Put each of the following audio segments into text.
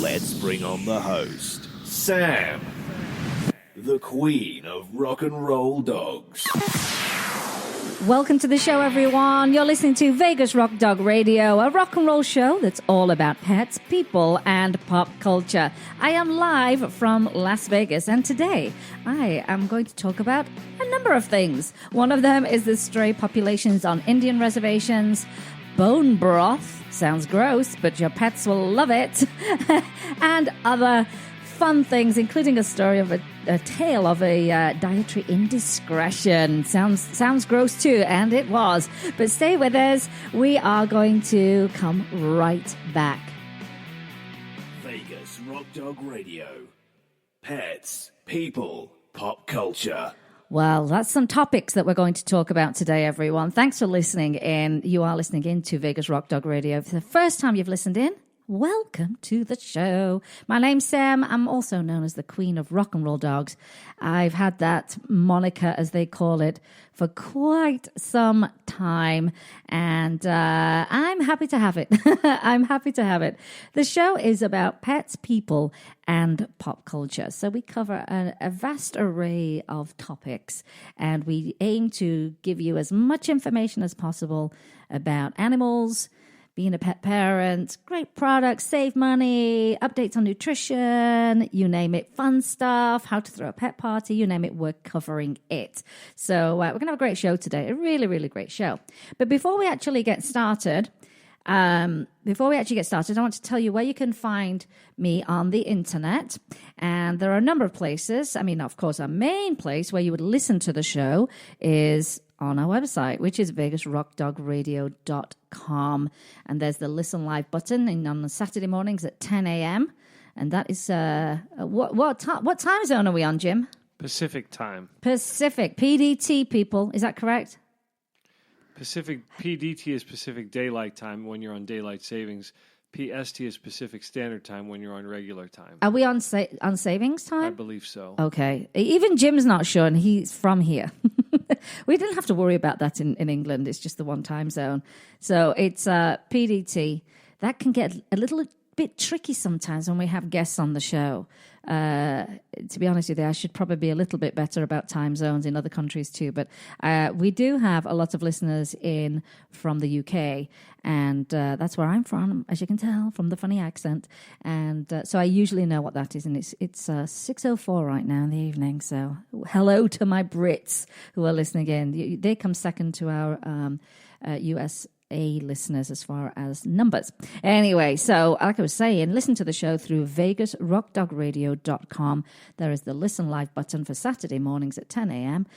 Let's bring on the host, Sam, the queen of rock and roll dogs. Welcome to the show, everyone. You're listening to Vegas Rock Dog Radio, a rock and roll show that's all about pets, people, and pop culture. I am live from Las Vegas, and today I am going to talk about a number of things. One of them is the stray populations on Indian reservations, bone broth, sounds gross, but your pets will love it, and other fun things, including a story of a tale of a dietary indiscretion. Sounds gross too, and it was. But stay with us. We are going to come right back. Vegas Rock Dog Radio. Pets, people, pop culture. Well, that's some topics that we're going to talk about today, everyone. Thanks for listening in. You are listening in to Vegas Rock Dog Radio. If it's the first time you've listened in, welcome to the show. My name's Sam. I'm also known as the Queen of Rock and Roll Dogs. I've had that moniker, as they call it, for quite some time, and I'm happy to have it. I'm happy to have it. The show is about pets, people, and pop culture. So we cover a vast array of topics, and we aim to give you as much information as possible about animals, being a pet parent, great products, save money, updates on nutrition, you name it, fun stuff, how to throw a pet party, you name it, we're covering it. So we're going to have a great show today, a really, really great show. But before we actually get started, I want to tell you where you can find me on the internet. And there are a number of places. I mean, of course, our main place where you would listen to the show is on our website, which is vegasrockdogradio.com. And there's the listen live button on the Saturday mornings at 10 a.m. And that is, what time zone are we on, Jim? Pacific time. Pacific, PDT, people. Is that correct? Pacific, PDT is Pacific Daylight Time when you're on Daylight Savings. PST is Pacific Standard Time when you're on regular time. Are we on savings time? I believe so. Okay. Even Jim's not sure, and he's from here. We didn't have to worry about that in England. It's just the one time zone. So it's PDT. That can get a little bit tricky sometimes when we have guests on the show. To be honest with you, I should probably be a little bit better about time zones in other countries too. But we do have a lot of listeners in from the UK, and that's where I'm from, as you can tell from the funny accent. And so I usually know what that is, and it's 6:04 right now in the evening. So hello to my Brits who are listening in. They come second to our US listeners as far as numbers. Anyway, so like I was saying, listen to the show through vegasrockdogradio.com. There is the listen live button for Saturday mornings at 10 a.m.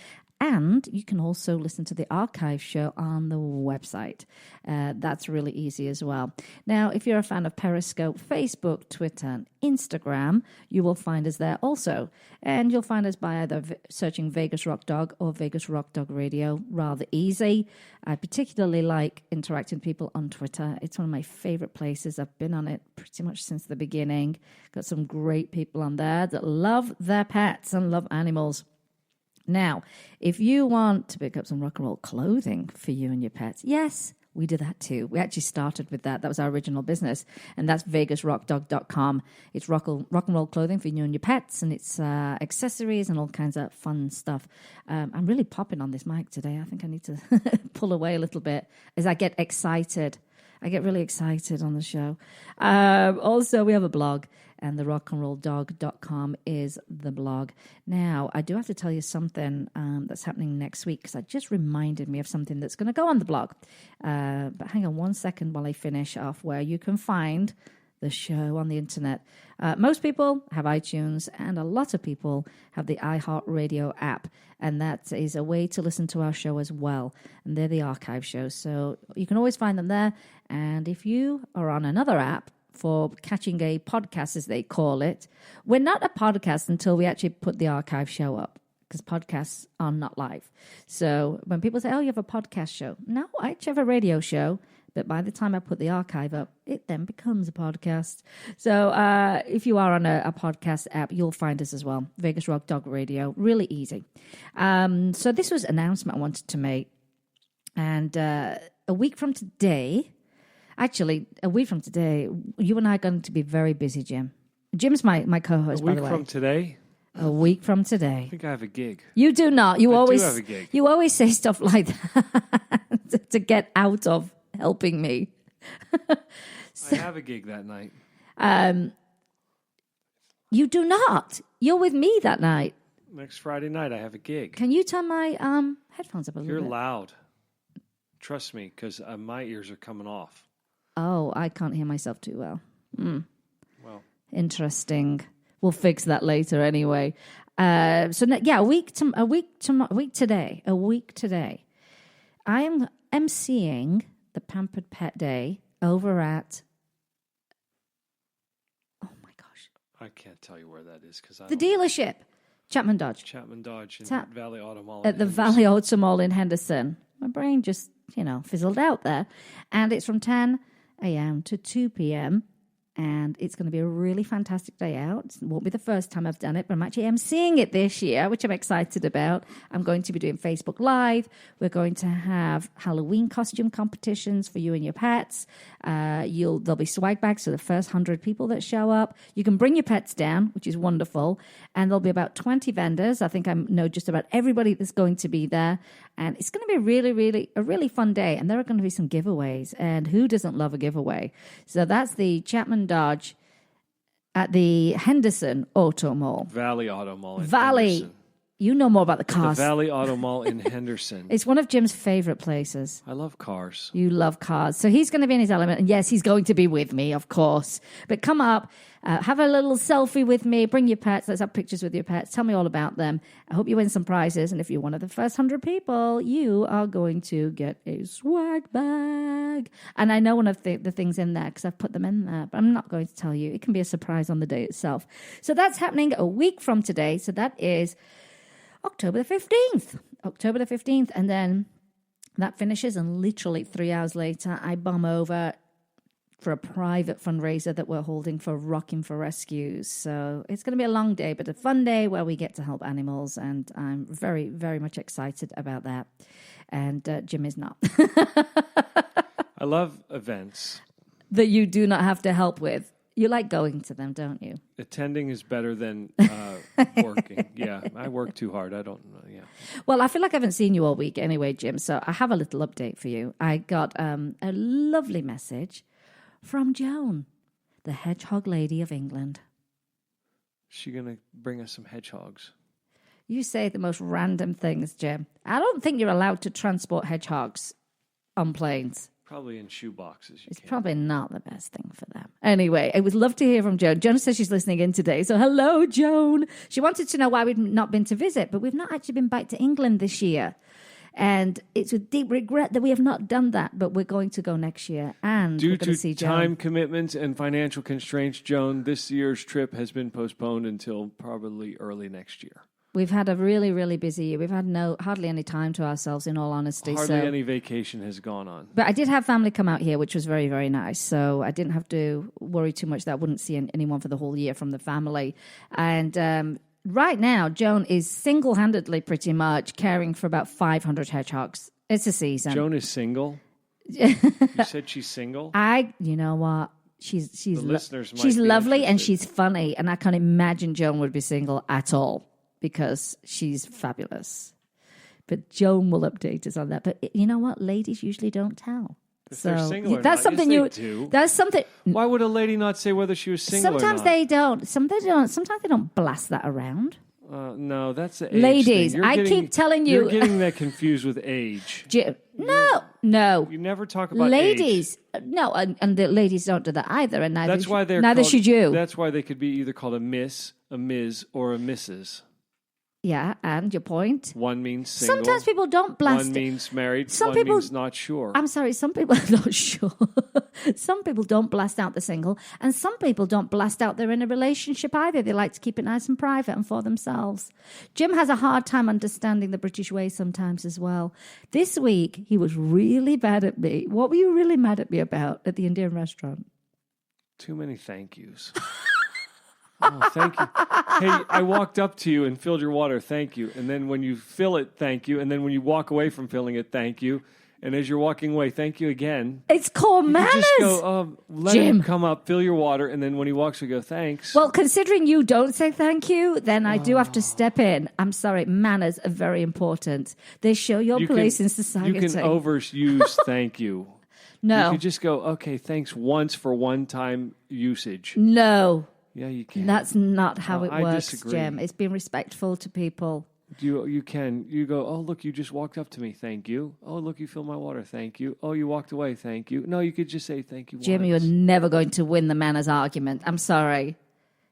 And you can also listen to the archive show on the website. That's really easy as well. Now, if you're a fan of Periscope, Facebook, Twitter, and Instagram, you will find us there also. And you'll find us by either searching Vegas Rock Dog or Vegas Rock Dog Radio. Rather easy. I particularly like interacting with people on Twitter. It's one of my favorite places. I've been on it pretty much since the beginning. Got some great people on there that love their pets and love animals. Now, if you want to pick up some rock and roll clothing for you and your pets, yes, we do that too. We actually started with that. That was our original business, and that's vegasrockdog.com. It's rock and roll clothing for you and your pets, and it's accessories and all kinds of fun stuff. I'm really popping on this mic today. I think I need to pull away a little bit as I get excited. I get really excited on the show. Also, we have a blog, and the rockandrolldog.com is the blog. Now, I do have to tell you something that's happening next week, because that just reminded me of something that's going to go on the blog. But hang on one second while I finish off where you can find the show on the internet. Most people have iTunes, and a lot of people have the iHeartRadio app, and that is a way to listen to our show as well. And they're the archive shows, so you can always find them there. And if you are on another app for catching a podcast, as they call it, we're not a podcast until we actually put the archive show up, because podcasts are not live. So when people say, oh, you have a podcast show, no, I actually have a radio show. But by the time I put the archive up, it then becomes a podcast. So if you are on a podcast app, you'll find us as well. Vegas Rock Dog Radio. Really easy. So this was an announcement I wanted to make. And a week from today, Actually, a week from today, you and I are going to be very busy, Jim. Jim's my co-host, by the way. A week from today? A week from I today. think I have a gig. You do not. You I always do have a gig. You always say stuff like that to get out of helping me. I have a gig that night. You do not. You're with me that night. Next Friday night, I have a gig. Can you turn my headphones up a little You're bit? loud. Trust me, because my ears are coming off. Oh, I can't hear myself too well. Well, Interesting. We'll fix that later anyway. A week today. I am emceeing the Pampered Pet Day over at. Oh my gosh! I can't tell you where that is because The dealership, Chapman Dodge, Chapman Dodge in Ta- Valley Auto Mall. at the Valley Auto Mall in Henderson. My brain just fizzled out there, and it's from 10 a.m. to 2 p.m. And it's going to be a really fantastic day out. It won't be the first time I've done it, but I'm actually emceeing it this year, which I'm excited about. I'm going to be doing Facebook Live. We're going to have Halloween costume competitions for you and your pets. There'll be swag bags for the first 100 people that show up. You can bring your pets down, which is wonderful. And there'll be about 20 vendors. I think I know just about everybody that's going to be there. And it's going to be a really fun day. And there are going to be some giveaways. And who doesn't love a giveaway? So that's the Chapman Dodge at the Henderson Auto Mall. Valley Auto Mall in Valley. Henderson. You know more about the The cars. Valley Auto Mall in Henderson. It's one of Jim's favorite places. I love cars. You love cars. So he's going to be in his element. And yes, he's going to be with me, of course. But come up, have a little selfie with me. Bring your pets. Let's have pictures with your pets. Tell me all about them. I hope you win some prizes. And if you're one of the first 100 people, you are going to get a swag bag. And I know one of the things in there because I've put them in there. But I'm not going to tell you. It can be a surprise on the day itself. So that's happening a week from today. So that is October the 15th. And then that finishes, and literally 3 hours later, I bomb over for a private fundraiser that we're holding for Rocking for Rescues. So it's going to be a long day, but a fun day where we get to help animals, and I'm very, very much excited about that. And Jim is not. I love events. That you do not have to help with. You like going to them, don't you? Attending is better than working. Yeah, I work too hard. I don't know. Yeah. Well, I feel like I haven't seen you all week anyway, Jim. So I have a little update for you. I got a lovely message from Joan, the Hedgehog Lady of England. Is she going to bring us some hedgehogs? You say the most random things, Jim. I don't think you're allowed to transport hedgehogs on planes. Probably in shoe boxes. It's probably not the best thing for them. Anyway, I would love to hear from Joan. Joan says she's listening in today. So hello, Joan. She wanted to know why we've not been to visit, but we've not actually been back to England this year. And it's with deep regret that we have not done that, but we're going to go next year. And due we're going to see Joan. time commitments and financial constraints, Joan, this year's trip has been postponed until probably early next year. We've had a really, really busy year. We've had hardly any time to ourselves, in all honesty. Hardly any vacation has gone on. But I did have family come out here, which was very, very nice. So I didn't have to worry too much that I wouldn't see anyone for the whole year from the family. And right now, Joan is single-handedly pretty much caring for about 500 hedgehogs. It's a season. Joan is single? You said she's single? You know what? She's listeners might she's be lovely and interested. she's funny. And I can't imagine Joan would be single at all, because she's fabulous. But Joan will update us on that. But you know what? Ladies usually don't tell. If they're single or that's not. something Yes, they do. That's something. Why would a lady not say whether she was single Sometimes or not? they don't. Sometimes they don't blast that around. No, that's the age Ladies, thing. I keep telling you- You're getting that confused with age. No. You never talk about Ladies, age. no, and the ladies don't do that either, and neither. That's why they're neither called, should you. That's why they could be either called a miss, a ms, or a mrs. Yeah, and your point. One means single. Sometimes people don't blast One it. means married. Some one people- means not sure. I'm sorry, some people are not sure. Some people don't blast out the single, and some people don't blast out they're in a relationship either. They like to keep it nice and private and for themselves. Jim has a hard time understanding the British way sometimes as well. This week, he was really bad at me. What were you really mad at me about at the Indian restaurant? Too many thank yous. Oh, thank you. Hey, I walked up to you and filled your water. Thank you. And then when you fill it, thank you. And then when you walk away from filling it, thank you. And as you're walking away, thank you again. It's called You manners. just go, let Jim. him come up, fill your water, and then when he walks, we go, thanks. Well, considering you don't say thank you, then I do have to step in. I'm sorry, manners are very important. They show your place in society. You can overuse thank you. No. You could just go, okay, thanks once for one-time usage. No. Yeah, you can. That's not how it I works, disagree. Jim. It's being respectful to people. You can. You go, oh, look, you just walked up to me. Thank you. Oh, look, you filled my water. Thank you. Oh, you walked away. Thank you. No, you could just say thank you Jim, once. you're never going to win the manners argument. I'm sorry.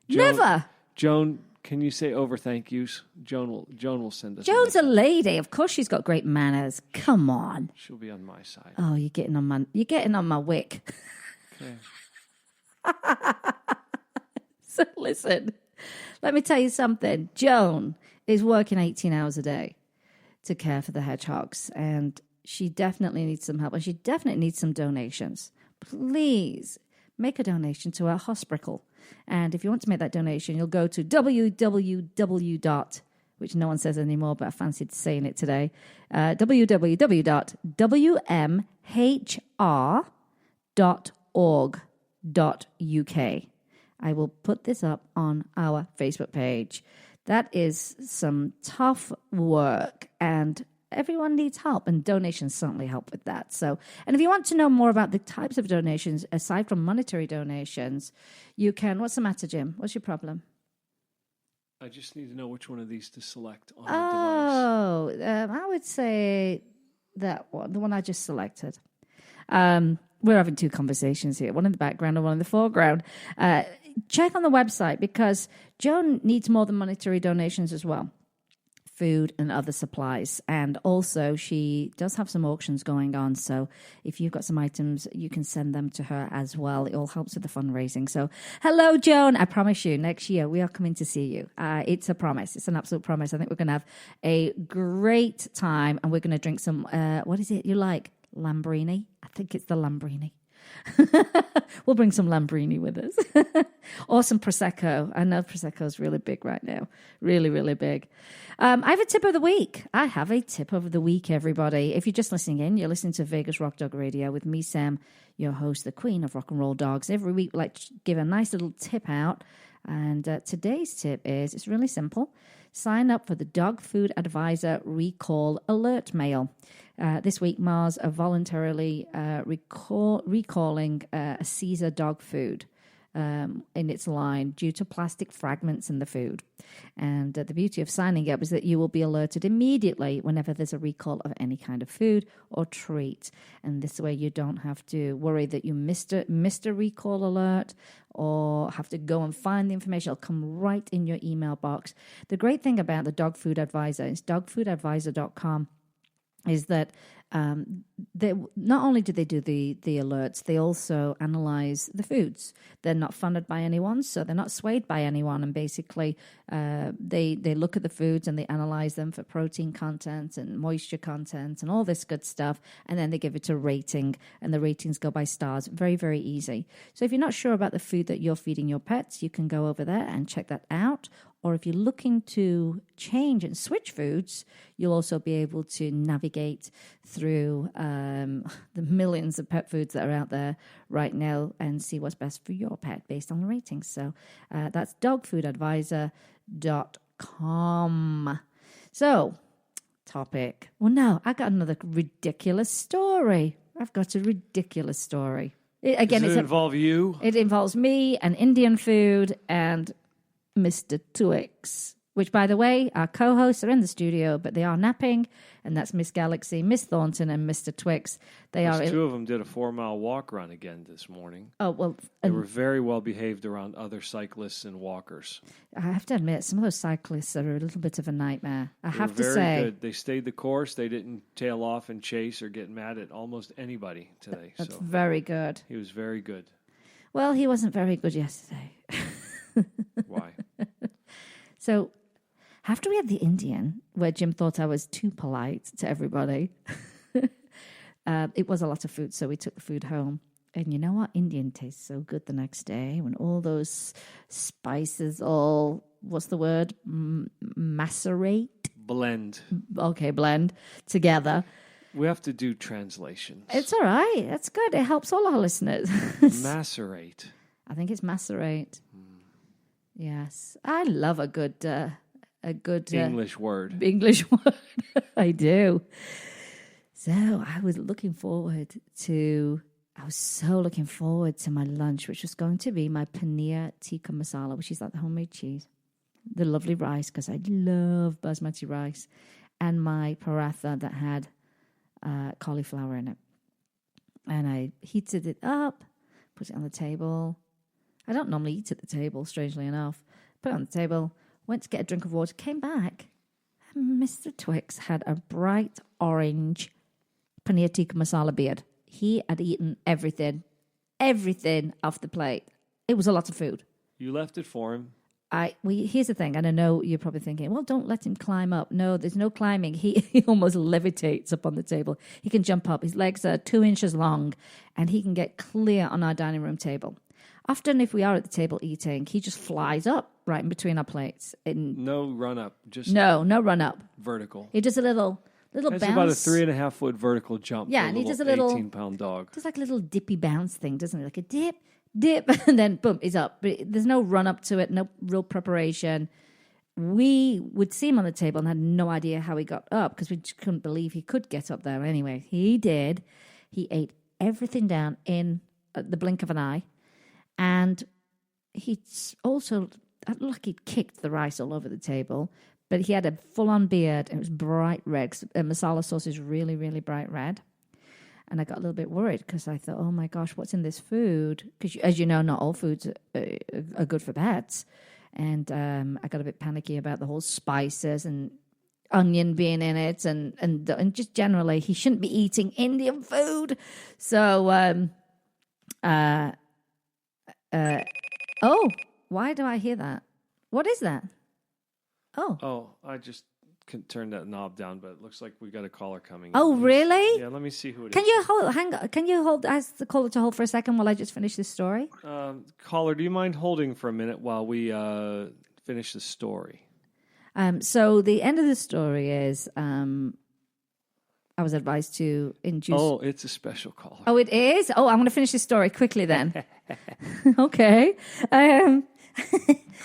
Never. Joan, can you say over thank yous? Joan will send us. Joan's a lady. Of course she's got great manners. Come on. She'll be on my side. Oh, you're getting on my wick. Okay. So listen, let me tell you something. Joan is working 18 hours a day to care for the hedgehogs, and she definitely needs some help, and she definitely needs some donations. Please make a donation to our hospital. And if you want to make that donation, you'll go to www. Which no one says anymore, but I fancied saying it today, www.wmhr.org.uk. I will put this up on our Facebook page. That is some tough work, and everyone needs help, and donations certainly help with that. So, and if you want to know more about the types of donations, aside from monetary donations, you can... What's the matter, Jim? What's your problem? I just need to know which one of these to select on the device. I would say that one, the one I just selected. We're having two conversations here, one in the background and one in the foreground. Check on the website, because Joan needs more than monetary donations as well. Food and other supplies. And also she does have some auctions going on. So if you've got some items, you can send them to her as well. It all helps with the fundraising. So hello, Joan. I promise you, next year we are coming to see you. It's a promise. It's an absolute promise. I think we're going to have a great time, and we're going to drink some, what is it you like? Lambrini? I think it's the Lambrini. We'll bring some Lambrini with us. Or some Prosecco. I know Prosecco is really big right now. Really, really big. I have a tip of the week. Everybody. If you're just listening in, you're listening to Vegas Rock Dog Radio with me, Sam, your host, the queen of rock and roll dogs. Every week, we like to give a nice little tip out. And today's tip is, it's really simple. Sign up for the Dog Food Advisor Recall Alert Mail. This week, Mars are voluntarily recalling a Caesar dog food in its line due to plastic fragments in the food. And the beauty of signing up is that you will be alerted immediately whenever there's a recall of any kind of food or treat. And this way you don't have to worry that you missed a recall alert or have to go and find the information. It'll come right in your email box. The great thing about the Dog Food Advisor is dogfoodadvisor.com is that they not only do they do the alerts, they also analyze the foods. They're not funded by anyone, so they're not swayed by anyone. And basically, they look at the foods and they analyze them for protein content and moisture content and all this good stuff. And then they give it a rating, and the ratings go by stars. Very, very easy. So if you're not sure about the food that you're feeding your pets, you can go over there and check that out. Or if you're looking to change and switch foods, you'll also be able to navigate through the millions of pet foods that are out there right now and see what's best for your pet based on the ratings. So that's dogfoodadvisor.com. So, topic. Well, no, I got another ridiculous story. I've got a ridiculous story. Again, Does it involve you? It involves me and Indian food and Mr. Twix, which, by the way, our co-hosts are in the studio, but they are napping, and that's Miss Galaxy, Miss Thornton, and Mr. Twix. Two of them did a 4-mile walk run again this morning. Oh, well. They were very well behaved around other cyclists and walkers. I have to admit, some of those cyclists are a little bit of a nightmare. I have to say. Very good. They stayed the course. They didn't tail off and chase or get mad at almost anybody today. That's very good. He was very good. Well, he wasn't very good yesterday. Why? So, after we had the Indian, where Jim thought I was too polite to everybody, it was a lot of food, so we took the food home. And you know what? Indian tastes so good the next day when all those spices all, what's the word? Macerate? Blend. Okay, blend together. We have to do translations. It's all right. That's good. It helps all our listeners. Macerate. I think it's macerate. Yes. I love a good English word. English word. I do. So I was so looking forward to my lunch, which was going to be my paneer tikka masala, which is like the homemade cheese, the lovely rice, because I love basmati rice, and my paratha that had cauliflower in it. And I heated it up, put it on the table. I don't normally eat at the table, strangely enough. Put it on the table, went to get a drink of water, came back, and Mr. Twix had a bright orange paneer tikka masala beard. He had eaten everything off the plate. It was a lot of food. You left it for him. Here's the thing, and I know you're probably thinking, well, don't let him climb up. No, there's no climbing. He almost levitates up on the table. He can jump up. His legs are 2 inches long, and he can get clear on our dining room table. Often, if we are at the table eating, he just flies up right in between our plates. No run up. Just no run up. Vertical. He does a little It's bounce. about a 3.5 foot vertical jump. Yeah, and he does a little 18-pound dog. Does like a little dippy bounce thing, doesn't he? Like a dip, and then boom, he's up. But there's no run up to it, no real preparation. We would see him on the table and had no idea how he got up because we just couldn't believe he could get up there. Anyway, he did. He ate everything down in the blink of an eye, and he also looked like he'd kicked the rice all over the table. But he had a full-on beard, and it was bright red. Masala sauce is really, really bright red. And I got a little bit worried because I thought, oh, my gosh, what's in this food? Because, as you know, not all foods are good for pets. And I got a bit panicky about the whole spices and onion being in it. And just generally, he shouldn't be eating Indian food. So, oh, why do I hear that? What is that? Oh, I just turned that knob down, but it looks like we got a caller coming. Oh, really? Yeah, let me see who it Can is. you hold? Hang on. Can you ask the caller to hold for a second while I just finish this story? Caller, do you mind holding for a minute while we finish the story? So the end of the story is I was advised to induce. Oh, it's a special caller. Oh, it is? Oh, I'm going to finish this story quickly then. Okay.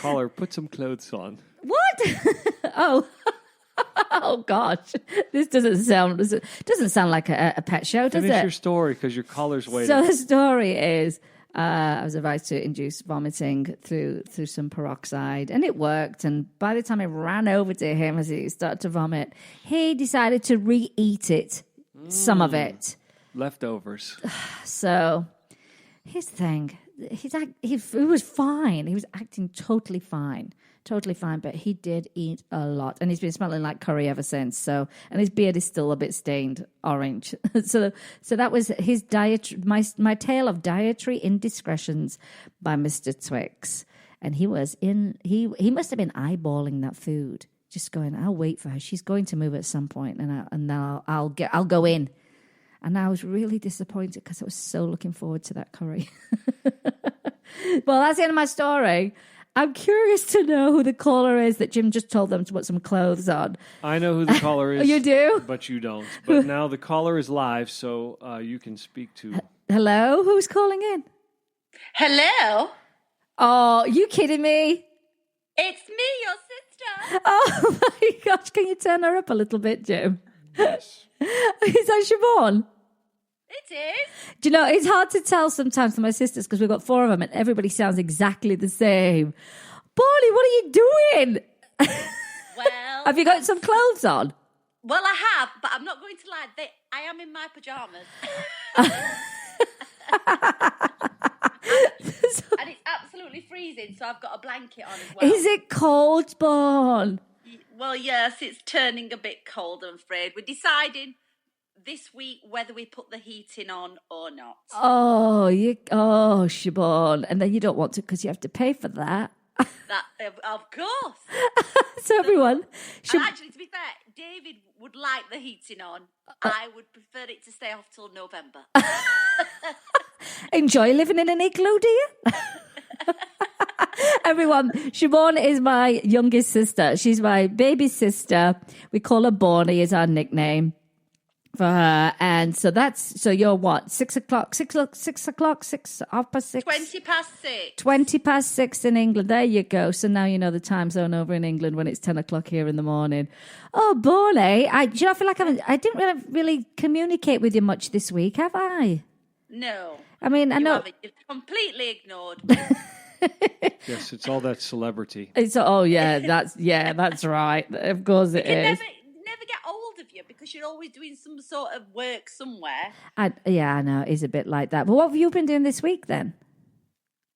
Caller, put some clothes on. What? Oh gosh, this doesn't sound like a pet show, does Finish it? your story because your caller's waiting. So the story is, I was advised to induce vomiting through some peroxide, and it worked. And by the time I ran over to him as he started to vomit, he decided to re-eat it, some of it. Leftovers. So here's the thing: he was fine. He was acting totally fine. But he did eat a lot, and he's been smelling like curry ever since. So, and his beard is still a bit stained orange. so that was his my tale of dietary indiscretions by Mr. Twix, and he must have been eyeballing that food, just going, I'll wait for her. She's going to move at some point, and I'll go in. And I was really disappointed because I was so looking forward to that curry. Well, that's the end of my story. I'm curious to know who the caller is that Jim just told them to put some clothes on. I know who the caller is. You do? But you don't. But now the caller is live, so you can speak to... Hello? Who's calling in? Hello? Oh, you kidding me? It's me, your sister. Oh, my gosh. Can you turn her up a little bit, Jim? Yes. Is that Siobhan? It is. Do you know, it's hard to tell sometimes for my sisters because we've got 4 of them and everybody sounds exactly the same. Barney, what are you doing? Well... Have you got some clothes on? Well, I have, but I'm not going to lie. I am in my pyjamas. And it's absolutely freezing, so I've got a blanket on as well. Is it cold, Spawn? Well, yes, it's turning a bit cold, I'm afraid. We're deciding this week whether we put the heating on or not. Oh, Siobhan. And then you don't want to because you have to pay for that. Of course. So everyone... And actually, to be fair, David would like the heating on. I would prefer it to stay off till November. Enjoy living in an igloo, do you? Everyone, Siobhan is my youngest sister. She's my baby sister. We call her Bonnie, is our nickname. for her. And so you're what? 6 o'clock, 6:30, 20 past 6. 20 past 6 in England. There you go. So now you know the time zone over in England when it's 10 o'clock here in the morning. Oh, Bonnie, I feel like I didn't really communicate with you much this week, have I? No. I mean, I know. You've completely ignored. Yes, it's all that celebrity. That's right. Of course it is. Never get hold of you because you're always doing some sort of work somewhere. I know. It's a bit like that. But what have you been doing this week then?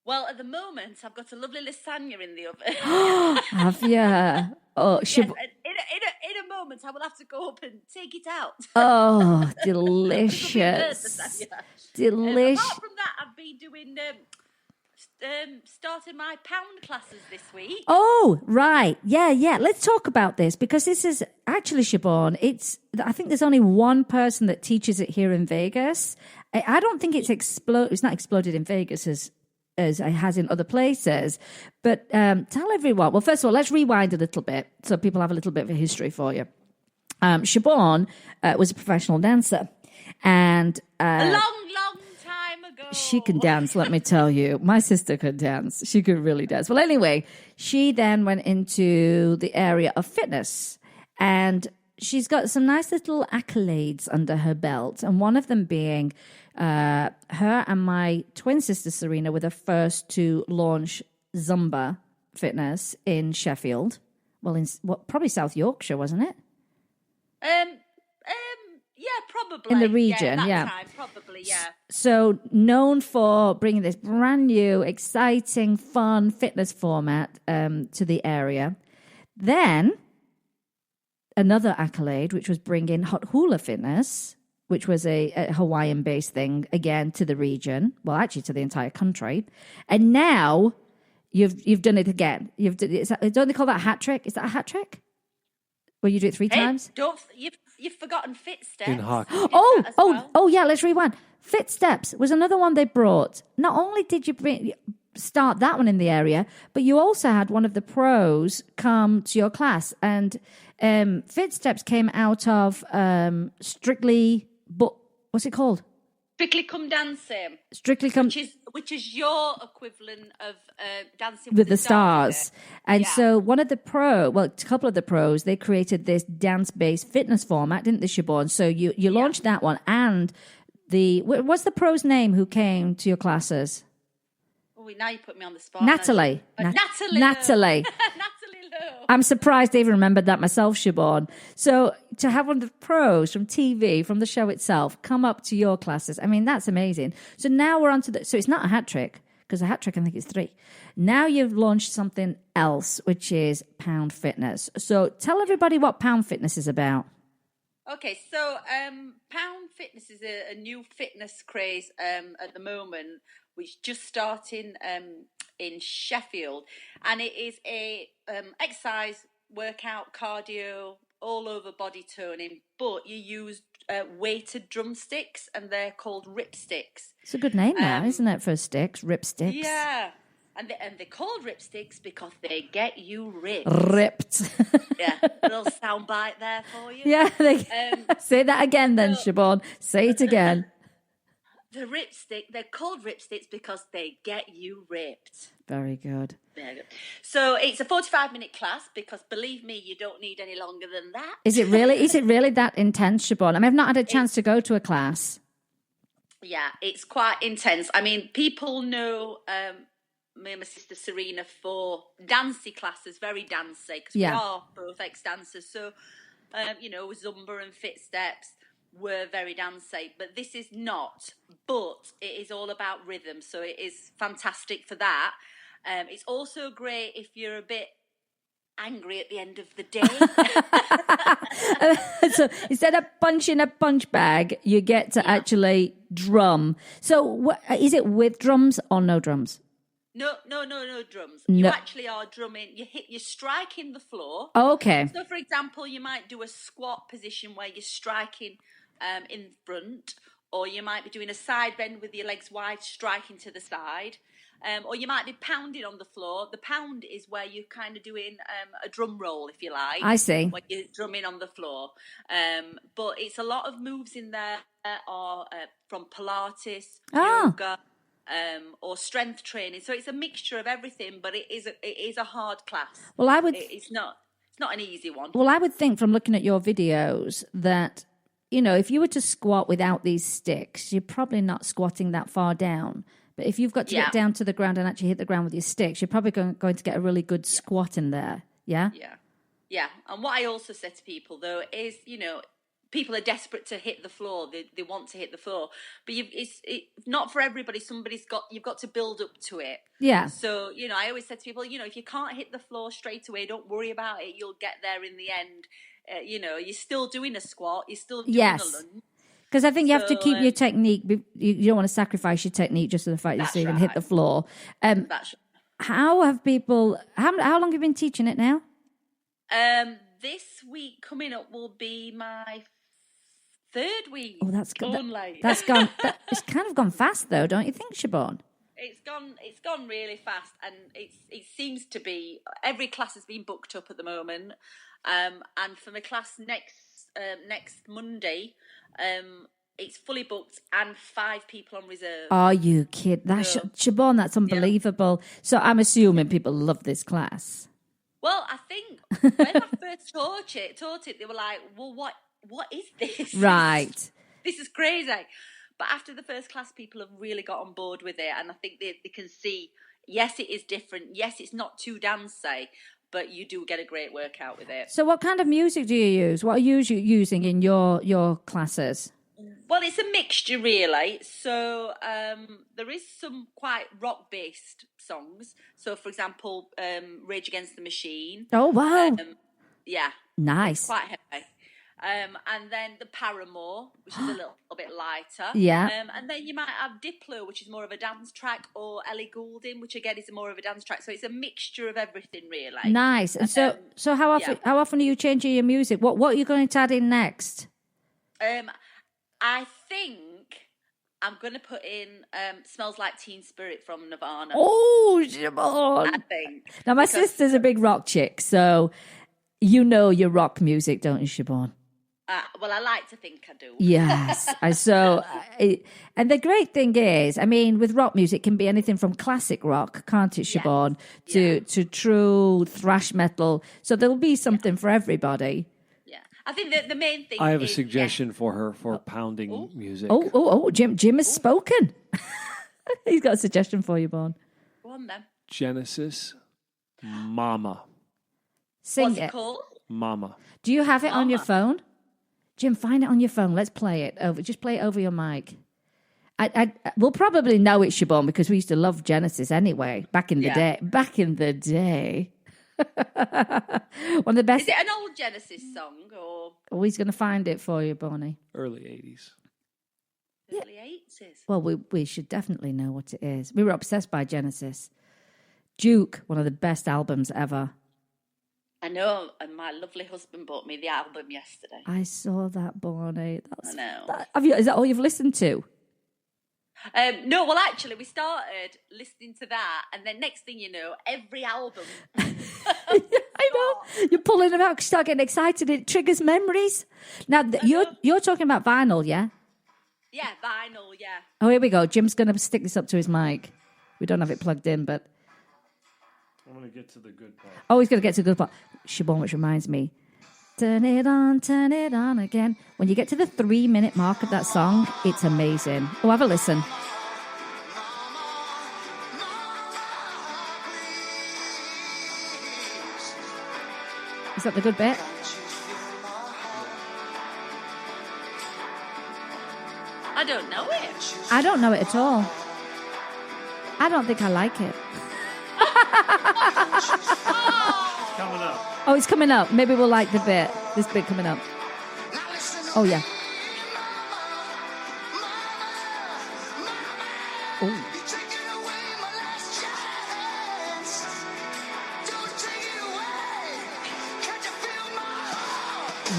Well, at the moment, I've got a lovely lasagna in the oven. Have you? Oh, Yes, and in a moment, I will have to go up and take it out. Oh, It'll be delicious. good, lasagna. Delicious. Apart from that, I've been doing starting my pound classes this week. Oh, right. Yeah. Let's talk about this because this is actually, Siobhan, I think there's only one person that teaches it here in Vegas. I don't think it's not exploded in Vegas as it has in other places. But tell everyone. Well, first of all, let's rewind a little bit so people have a little bit of a history for you. Siobhan was a professional dancer. And A long time ago. she can dance, let me tell you. My sister could dance. She could really dance. Well, anyway, she then went into the area of fitness. And she's got some nice little accolades under her belt. And one of them being her and my twin sister, Serena, were the first to launch Zumba fitness in Sheffield. Well, probably South Yorkshire, wasn't it? Yeah, probably. In the region, that time, probably, yeah. So known for bringing this brand new, exciting, fun fitness format to the area. Then another accolade, which was bringing hot hula fitness, which was a Hawaiian-based thing, again, to the region. Well, actually, to the entire country. And now you've done it again. Don't they call that a hat trick? Is that a hat trick? Where you do it 3 times? You've forgotten fit steps. In hockey. Oh, yeah, let's rewind. Fit Steps was another one they brought. Not only did you start that one in the area, but you also had one of the pros come to your class. And Fit Steps came out of Strictly, but what's it called? Strictly Come Dancing. Strictly Come... Which is your equivalent of Dancing with the Stars. And yeah. so a couple of the pros, they created this dance-based fitness format, didn't they, Siobhan? So you launched that one. And what's the pro's name who came to your classes? Oh, now you put me on the spot. Natalie. Natalie. Natalie. I'm surprised I even remembered that myself, Siobhan. So to have one of the pros from TV, from the show itself, come up to your classes, I mean, that's amazing. So now we're on to so it's not a hat trick, because a hat trick, I think, is 3. Now you've launched something else, which is Pound Fitness. So tell everybody what Pound Fitness is about. Okay, so Pound Fitness is a new fitness craze at the moment, which just starting in Sheffield, and it is a exercise, workout, cardio, all over body toning, but you use weighted drumsticks, and they're called rip sticks. It's a good name now, isn't it, for sticks? Rip sticks. Yeah. And they're called rip sticks because they get you ripped. Ripped. Yeah, a little soundbite there for you. Yeah, say that again then, Siobhan. Say it again. The they're called ripsticks because they get you ripped. Very good. Very good. So it's a 45-minute class because, believe me, you don't need any longer than that. Is it really that intense, Siobhan? I mean, I've not had a chance to go to a class. Yeah, it's quite intense. I mean, people know me and my sister Serena for dancey classes, very dancey, because we are both ex-dancers. So, Zumba and Fit Steps were very dancey, but this is not. But it is all about rhythm, so it is fantastic for that. It's also great if you're a bit angry at the end of the day. So instead of punching a punch bag, you get to actually drum. So is it with drums or no drums? No drums. You actually are drumming. You're striking the floor. Oh, okay. So, for example, you might do a squat position where you're striking in front, or you might be doing a side bend with your legs wide, striking to the side. or you might be pounding on the floor. The pound is where you're kind of doing a drum roll, if you like. I see. When you're drumming on the floor. But it's a lot of moves in there, or from Pilates, yoga, or strength training. So it's a mixture of everything, but it is a hard class. Well, It's not an easy one. Well, I would think from looking at your videos that, if you were to squat without these sticks, you're probably not squatting that far down. But if you've got to get down to the ground and actually hit the ground with your sticks, you're probably going to get a really good squat in there. Yeah? Yeah. And what I also say to people, though, is, people are desperate to hit the floor. They want to hit the floor. But it's not for everybody. You've got to build up to it. Yeah. So, I always say to people, if you can't hit the floor straight away, don't worry about it. You'll get there in the end. You're still doing a squat. You're still doing a lunge. Because I think you have to keep your technique. You don't want to sacrifice your technique just for the fact that you even hit the floor. That's how have people? How long have you been teaching it now? This week coming up will be my 3rd week. Oh, that's good. Late. That's gone. It's kind of gone fast, though, don't you think, Siobhan? It's gone really fast, and it seems to be every class has been booked up at the moment. And for my class next Monday, it's fully booked and 5 people on reserve. Are you kidding? Siobhan, that's unbelievable. Yeah. So I'm assuming people love this class. Well, I think when I first taught it, they were like, well, what is this? Right. This is crazy. But after the first class, people have really got on board with it. And I think they can see, yes, it is different. Yes, it's not too dancey, but you do get a great workout with it. So what kind of music do you use? What are you using in your classes? Well, it's a mixture, really. So there is some quite rock-based songs. So, for example, Rage Against the Machine. Oh, wow. Yeah. Nice. Quite heavy. And then the Paramore, which is a little bit lighter. Yeah. And then you might have Diplo, which is more of a dance track, or Ellie Goulding, which again is more of a dance track. So it's a mixture of everything, really. Nice. And so how often are you changing your music? What are you going to add in next? I think I'm going to put in Smells Like Teen Spirit from Nirvana. Oh, Siobhan. I think. Now, my sister's a big rock chick, so you know your rock music, don't you, Siobhan? Well, I like to think I do. Yes. And the great thing is, I mean, with rock music, it can be anything from classic rock, can't it, Siobhan, to true thrash metal. So there'll be something for everybody. Yeah. I think that the main thing I have a suggestion for her for pounding music. Jim has spoken. He's got a suggestion for you, Bon. Go on, then. Genesis, Mama. Sing What's it called? Mama. Do you have it on your phone? Jim, find it on your phone. Let's play it over. Just play it over your mic. We'll probably know it, Siobhan, because we used to love Genesis anyway. Back in the day. One of the best. Is it an old Genesis song or? Oh, he's going to find it for you, Bonnie. Early 80s. Early 80s. Well, we should definitely know what it is. We were obsessed by Genesis. Duke, one of the best albums ever. I know, and my lovely husband bought me the album yesterday. I saw that, Bonnie. I know. Is that all you've listened to? No, well, actually, we started listening to that, and then next thing you know, every album. I know. You're pulling them out because you start getting excited. It triggers memories. Now, you're talking about vinyl, yeah? Yeah, vinyl, yeah. Oh, here we go. Jim's going to stick this up to his mic. We don't have it plugged in, but... I'm going to get to the good part. Oh, he's going to get to the good part. Siobhan, which reminds me. Turn it on again. When you get to the 3-minute mark of that song, it's amazing. Oh, have a listen. Is that the good bit? I don't know it. I don't know it at all. I don't think I like it. It's coming up. Oh, it's coming up. Maybe we'll like this bit coming up. Oh, yeah. Oh.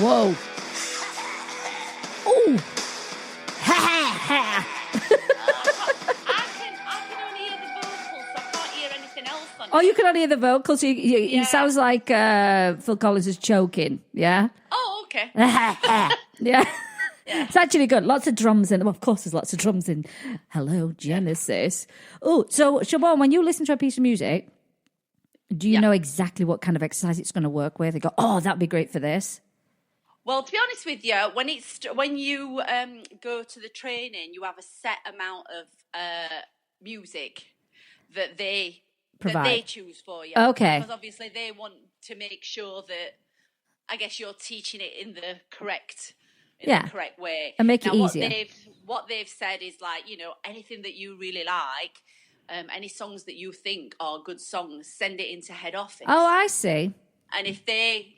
Whoa. Oh. Ha ha ha. I can only hear the vocals, so Oh, you can only hear the vocals. It sounds like Phil Collins is choking. Yeah. Oh, okay. Yeah. It's actually good. Lots of drums in. Well, of course, there's lots of drums in Hello, Genesis. Oh, so Siobhan, when you listen to a piece of music, do you know exactly what kind of exercise it's going to work with? They go, oh, that'd be great for this. Well, to be honest with you, when you go to the training, you have a set amount of music that they choose for you. Okay. Because obviously they want to make sure that, I guess, you're teaching it in the correct way and make it easier. What they've said is like, anything that you really like, any songs that you think are good songs, send it into head office. Oh, I see. And if they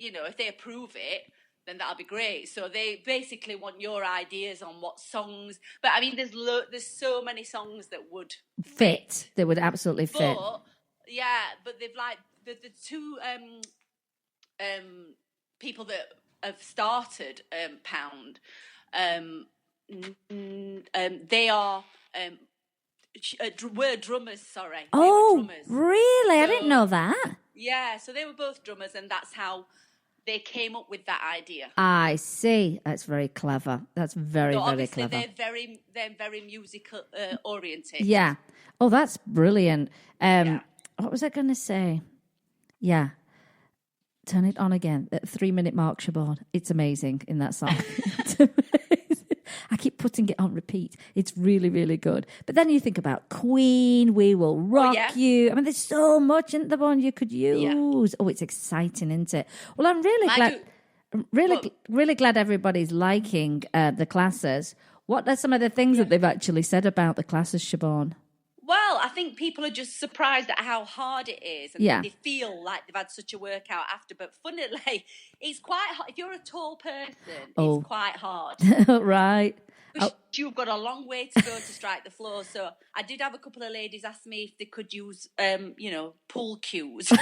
approve it, then that'll be great. So they basically want your ideas on what songs. But I mean, there's so many songs that would fit. They would absolutely fit. But they've like the two people that have started Pound. They are were drummers. Sorry. Oh, drummers. Really? I didn't know that. Yeah, so they were both drummers, and that's how they came up with that idea. I see. That's very clever. That's very clever. They're very musical oriented. Yeah. Oh, that's brilliant. What was I going to say? Yeah. Turn it on again at 3-minute mark, Siobhan. It's amazing in that song. It's amazing. I keep putting it on repeat. It's really, really good. But then you think about Queen, We Will Rock You. I mean, there's so much in the one you could use. Yeah. Oh, it's exciting, isn't it? Well, I'm really glad everybody's liking the classes. What are some of the things that they've actually said about the classes, Siobhan? Well, I think people are just surprised at how hard it is, and they feel like they've had such a workout after. But funnily, it's quite hard. If you're a tall person, it's quite hard. Right. You've got a long way to go to strike the floor. So I did have a couple of ladies ask me if they could use, pull cues.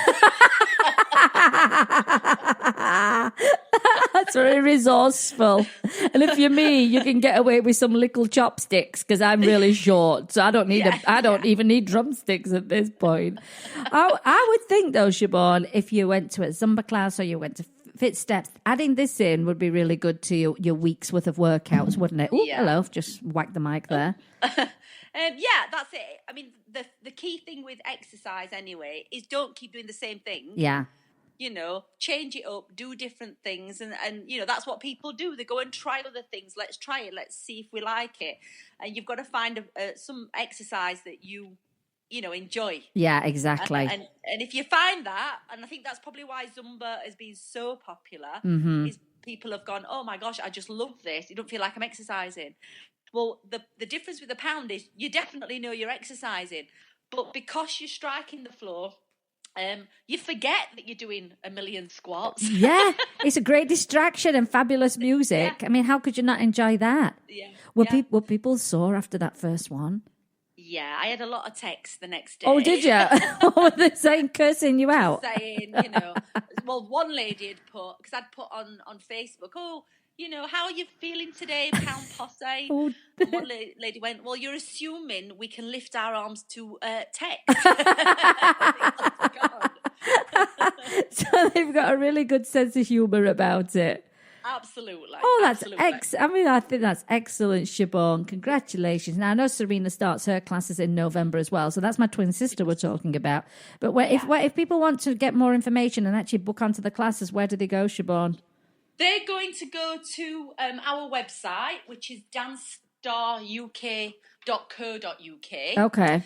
That's very resourceful. And if you're me, you can get away with some little chopsticks because I'm really short, so I don't need even need drumsticks at this point. I would think though, Siobhan, if you went to a Zumba class or you went to Fit Steps, adding this in would be really good to your week's worth of workouts, wouldn't it? Oh, hello, just whack the mic there. That's it. I mean, the key thing with exercise anyway is don't keep doing the same thing. Yeah. Change it up, do different things. And that's what people do. They go and try other things. Let's try it. Let's see if we like it. And you've got to find some exercise that you enjoy. Yeah, exactly. And if you find that, and I think that's probably why Zumba has been so popular, is people have gone, oh my gosh, I just love this. You don't feel like I'm exercising. Well, the difference with the Pound is you definitely know you're exercising, but because you're striking the floor, you forget that you're doing a million squats. Yeah, it's a great distraction and fabulous music. Yeah. I mean, how could you not enjoy that? Yeah. Were people sore after that first one? Yeah, I had a lot of texts the next day. Oh, did you? What were they saying, cursing you out? Saying, well, one lady had put, because I'd put on Facebook, how are you feeling today, Pound Posse? And one lady went, well, you're assuming we can lift our arms to text. Oh, God. So they've got a really good sense of humour about it. Absolutely. Oh, that's excellent. I think that's excellent, Siobhan. Congratulations. Now, I know Serena starts her classes in November as well, so that's my twin sister we're talking about. But if people want to get more information and actually book onto the classes, where do they go, Siobhan? They're going to go to our website, which is dancestaruk.co.uk. Okay.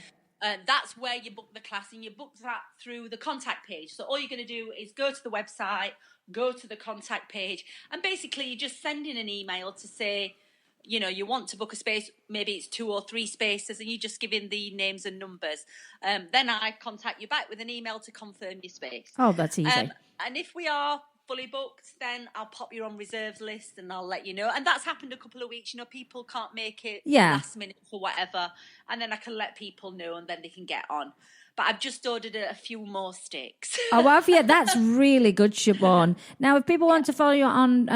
That's where you book the class, and you book that through the contact page. So all you're going to do is go to the website, go to the contact page, and basically you just send in an email to say, you want to book a space, maybe it's 2 or 3 spaces, and you just give in the names and numbers. Then I contact you back with an email to confirm your space. Oh, that's easy. And if we are fully booked, then I'll pop you on reserves list and I'll let you know. And that's happened a couple of weeks. People can't make it last minute for whatever, and then I can let people know, and then they can get on. but I've just ordered a few more sticks. Oh, have you? That's really good, Siobhan. Now, if people want to follow you on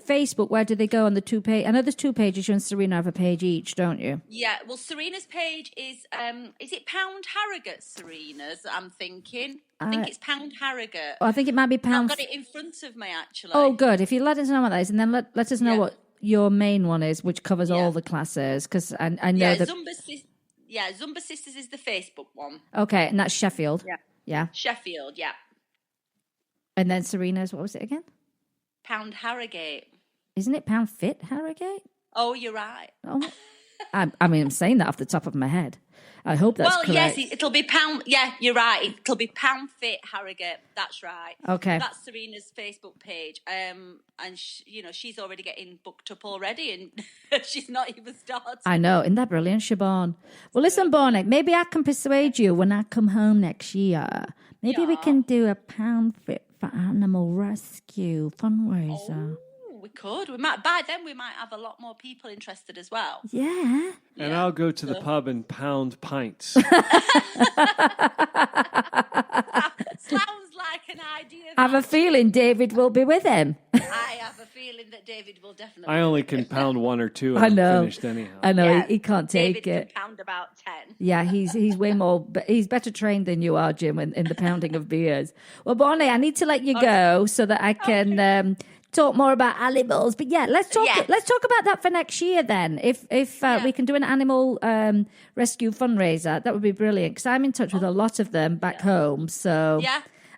Facebook, where do they go on the 2 page? I know there's 2 pages. You and Serena have a page each, don't you? Yeah, well, Serena's page is it Pound Harrogate, Serena's, I'm thinking. I think it's Pound Harrogate. Oh, I think it might be Pound... I've got it in front of me, actually. Oh, good. If you let us know what that is, and then let us know what your main one is, which covers all the classes, because I know that... Zumba Sisters is the Facebook one. Okay, and that's Sheffield. Yeah. Sheffield, yeah. And then Serena's, what was it again? Pound Harrogate. Isn't it Pound Fit Harrogate? Oh, you're right. Oh, I mean, I'm saying that off the top of my head. I hope that's correct. Well, yes, it'll be Pound... Yeah, you're right. It'll be Pound Fit Harrogate. That's right. Okay. That's Serena's Facebook page. And, she's already getting booked up already, and she's not even started. I know. Isn't that brilliant, Siobhan? Well, listen, Bonnie, maybe I can persuade you when I come home next year. Maybe we can do a Pound Fit for Animal Rescue fundraiser. Oh. We could. By then we might have a lot more people interested as well. Yeah. And I'll go to the pub and pound pints. Sounds like an idea. I have a feeling David will be with him. I have a feeling that David will definitely. I only can pound 1 or 2 and I know. I'm finished anyhow. I know, he can't take David it. can pound about 10. Yeah, he's way more, he's better trained than you are, Jim, in the pounding of beers. Well, Bonnie, I need to let you go so that I can... talk more about animals, but let's talk about that for next year then. If we can do an animal rescue fundraiser, that would be brilliant, because I'm in touch with a lot of them back home. So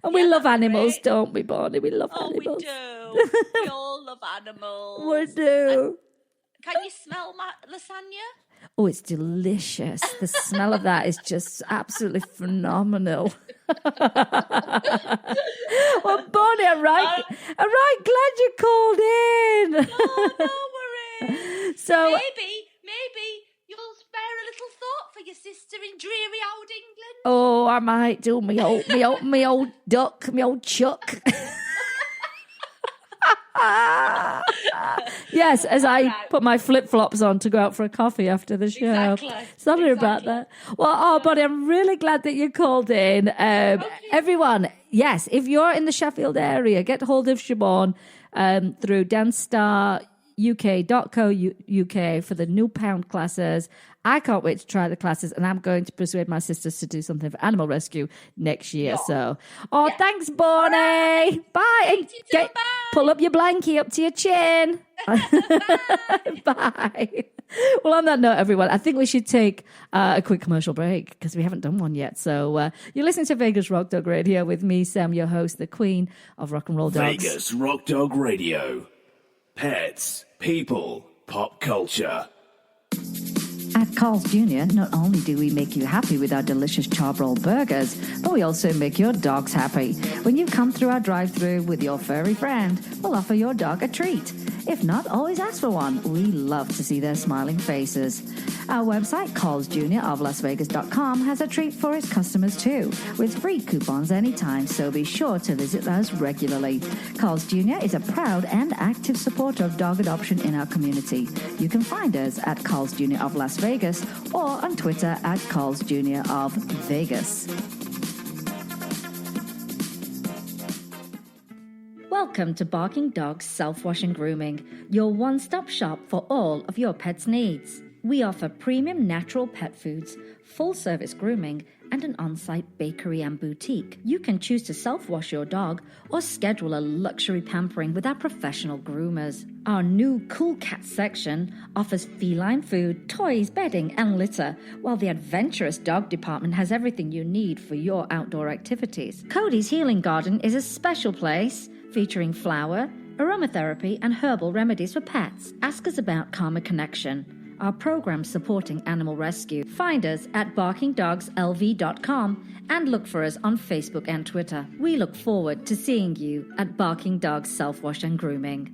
and we love animals, don't we, Bonnie? We love animals. We do. We all love animals. We do. Can you smell my lasagna? Oh, it's delicious. The smell of that is just absolutely phenomenal. Well, Bonnie, I'm right glad you called in. Oh, don't worry. So maybe you'll spare a little thought for your sister in dreary old England. Oh, I might do me old duck, me old Chuck. Yes, as I put my flip-flops on to go out for a coffee after the show. Exactly. Sorry about that. Well, Bonnie, I'm really glad that you called in. Everyone, yes, if you're in the Sheffield area, get hold of Siobhan through dancestaruk.co.uk for the new pound classes. I can't wait to try the classes, and I'm going to persuade my sisters to do something for animal rescue next year. So, thanks, Bonnie. Bye. And pull up your blankie up to your chin. Bye. Well, on that note, everyone, I think we should take a quick commercial break because we haven't done one yet. So you're listening to Vegas Rock Dog Radio with me, Sam, your host, the queen of rock and roll dogs. Vegas Rock Dog Radio. Pets, people, pop culture. At Carl's Jr., not only do we make you happy with our delicious charbroiled burgers, but we also make your dogs happy. When you come through our drive-thru with your furry friend, we'll offer your dog a treat. If not, always ask for one. We love to see their smiling faces. Our website, carlsjr.lasvegas.com, has a treat for its customers too, with free coupons anytime, so be sure to visit us regularly. Carl's Jr. is a proud and active supporter of dog adoption in our community. You can find us at Carl's Jr. of Las Vegas or on Twitter at Carl's Jr. of Vegas. Welcome to Barking Dogs Self-Wash and Grooming, your one-stop shop for all of your pet's needs. We offer premium natural pet foods, full-service grooming, and an on-site bakery and boutique. You can choose to self-wash your dog or schedule a luxury pampering with our professional groomers. Our new Cool Cat section offers feline food, toys, bedding, and litter, while the adventurous dog department has everything you need for your outdoor activities. Cody's Healing Garden is a special place featuring flower, aromatherapy, and herbal remedies for pets. Ask us about Karma Connection, our program supporting animal rescue. Find us at barkingdogslv.com and look for us on Facebook and Twitter. We look forward to seeing you at Barking Dogs Self-Wash and Grooming.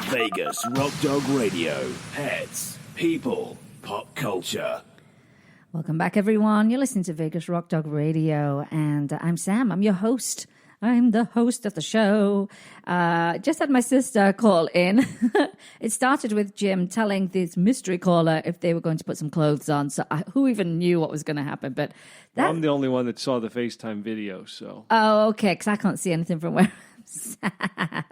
Vegas Rock Dog Radio. Pets, people, pop culture. Welcome back, everyone. You're listening to Vegas Rock Dog Radio, and I'm Sam. I'm your host I'm the host of the show. Just had my sister call in. It started with Jim telling this mystery caller if they were going to put some clothes on. So who even knew what was going to happen? But I'm the only one that saw the FaceTime video, so. Oh, okay, because I can't see anything from where I'm sat.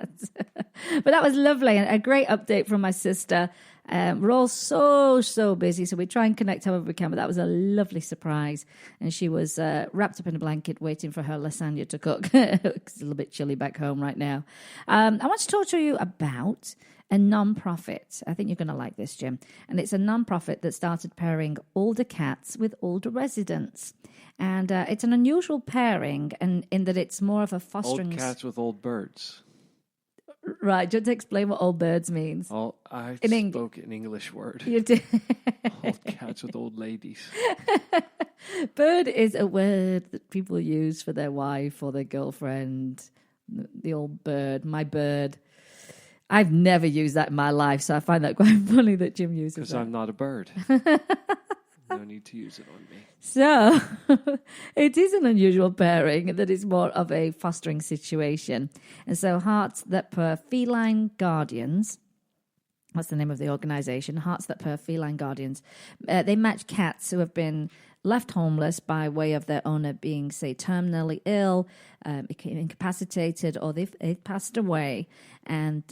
But that was lovely, and a great update from my sister. We're all so busy, so we try and connect however we can, but that was a lovely surprise. And she was wrapped up in a blanket waiting for her lasagna to cook. It's a little bit chilly back home right now. I want to talk to you about a non-profit. I think you're going to like this, Jim. And it's a non-profit that started pairing older cats with older residents. And it's an unusual pairing in that it's more of a fostering... Old cats with old birds. Right, do you want to explain what old birds means? Oh, I spoke an English word. You did. Old cats with old ladies. Bird is a word that people use for their wife or their girlfriend. The old bird, my bird. I've never used that in my life, so I find that quite funny that Jim uses it. Because I'm not a bird. No need to use it on me. So, it is an unusual pairing that is more of a fostering situation. And so, Hearts That Purr Feline Guardians, that's the name of the organization, Hearts That Purr Feline Guardians, they match cats who have been left homeless by way of their owner being, say, terminally ill, incapacitated, or they've passed away. And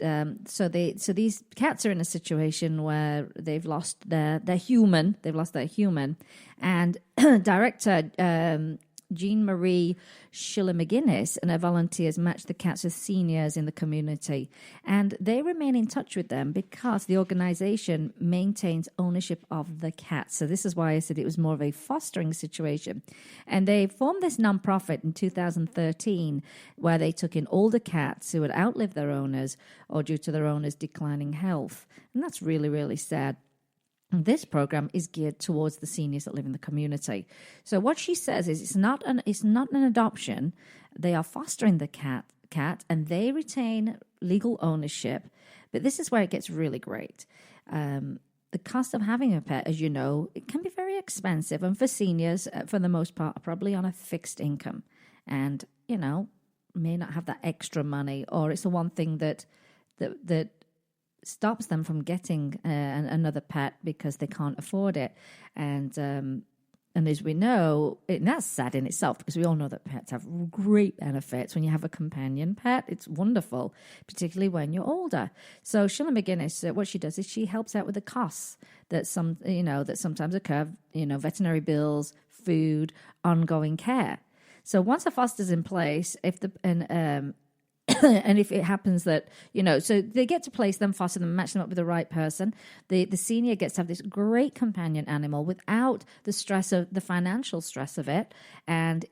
so these cats are in a situation where they've lost their human. They've lost their human. And director Jean-Marie Schiller-McGuinness and her volunteers match the cats with seniors in the community. And they remain in touch with them because the organization maintains ownership of the cats. So this is why I said it was more of a fostering situation. And they formed this nonprofit in 2013 where they took in older cats who had outlived their owners or due to their owners' declining health. And that's really, really sad. This program is geared towards the seniors that live in the community. So what she says is it's not an adoption. They are fostering the cat, and they retain legal ownership. But this is where it gets really great. The cost of having a pet, as you know, it can be very expensive. And for seniors, for the most part, are probably on a fixed income. And, may not have that extra money, or it's the one thing that stops them from getting another pet because they can't afford it. And as we know, and that's sad in itself because we all know that pets have great benefits. When you have a companion pet, it's wonderful, particularly when you're older. So Schiller McGuinness, what she does is she helps out with the costs that sometimes occur, veterinary bills, food, ongoing care. So once a foster's in place, and if it happens that, so they get to place them, foster them, match them up with the right person. The senior gets to have this great companion animal without the financial stress of it. And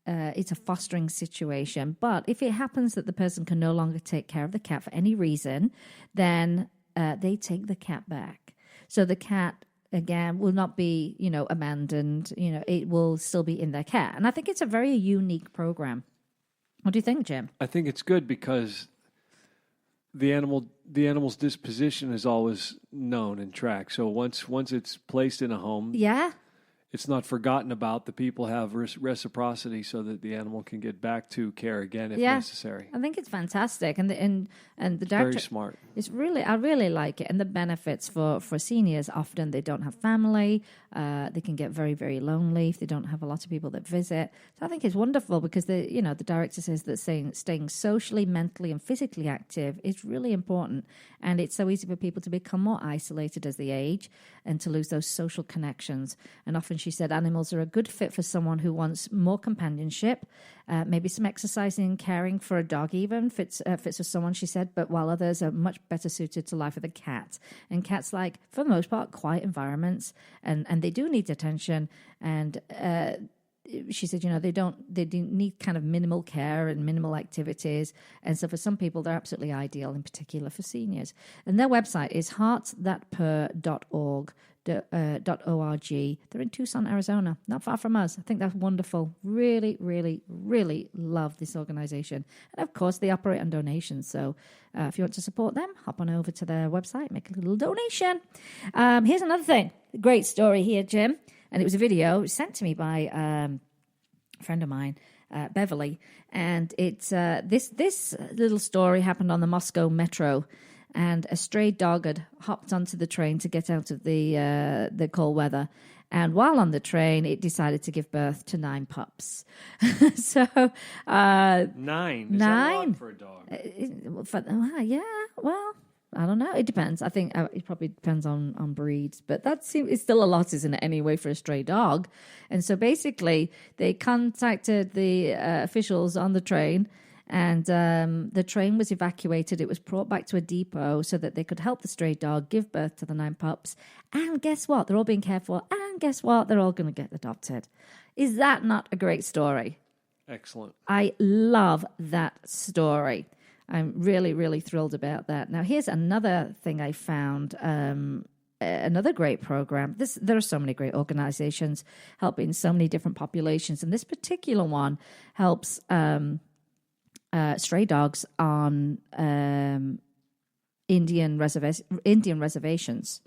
it's a fostering situation. But if it happens that the person can no longer take care of the cat for any reason, then they take the cat back. So the cat, again, will not be, abandoned. It will still be in their care. And I think it's a very unique program. What do you think, Jim? I think it's good because the animal's disposition is always known and tracked. So once it's placed in a home, it's not forgotten about. The people have reciprocity so that the animal can get back to care again if necessary. I think it's fantastic, and the director, very smart. I really like it, and the benefits for seniors. Often they don't have family. They can get very, very lonely if they don't have a lot of people that visit. So I think it's wonderful because the director says that staying socially, mentally, and physically active is really important, and it's so easy for people to become more isolated as they age and to lose those social connections. And often she said animals are a good fit for someone who wants more companionship, maybe some exercising and caring for a dog even fits with someone, she said, but while others are much better suited to life with a cat. And cats like, for the most part, quiet environments, and they do need attention. And she said, they need kind of minimal care and minimal activities. And so for some people, they're absolutely ideal, in particular for seniors. And their website is heartsthatpurr.org. .org. They're in Tucson, Arizona, not far from us. I think that's wonderful. Really, really, really love this organization. And of course, they operate on donations. So if you want to support them, hop on over to their website, make a little donation. Here's another thing. Great story here, Jim. And it was a video sent to me by friend of mine, Beverly, and it's this little story happened on the Moscow metro, and a stray dog had hopped onto the train to get out of the cold weather, and while on the train, it decided to give birth to 9 pups. So 9 is that a lot for a dog? Yeah, well, I don't know. It depends. I think it probably depends on breeds, but it's still a lot, isn't it? Anyway, for a stray dog. And so basically, they contacted the officials on the train, and the train was evacuated. It was brought back to a depot so that they could help the stray dog give birth to the 9 pups. And guess what? They're all being cared for. And guess what? They're all going to get adopted. Is that not a great story? Excellent. I love that story. I'm really, really thrilled about that. Now, here's another thing I found, another great program. There are so many great organizations helping so many different populations, and this particular one helps stray dogs on Indian reservations,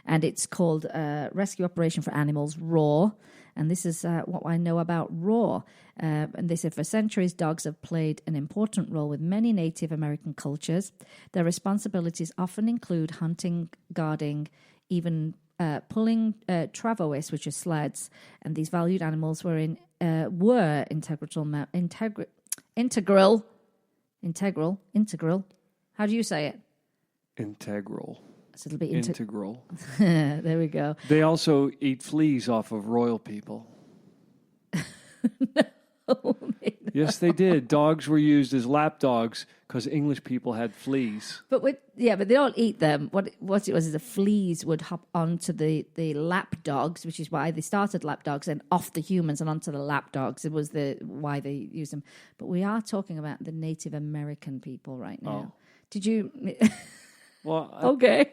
and it's called Rescue Operation for Animals, RAW. And this is what I know about RAW. And they said for centuries, dogs have played an important role with many Native American cultures. Their responsibilities often include hunting, guarding, even pulling travois, which are sleds. And these valued animals were integral. How do you say it? Integral. So it'll be integral. There we go. They also eat fleas off of royal people. No. Yes, they did. Dogs were used as lap dogs because English people had fleas. But they don't eat them. What it was is the fleas would hop onto the lap dogs, which is why they started lap dogs, and off the humans and onto the lap dogs. It was why they used them. But we are talking about the Native American people right now. Oh. Did you? Well, okay.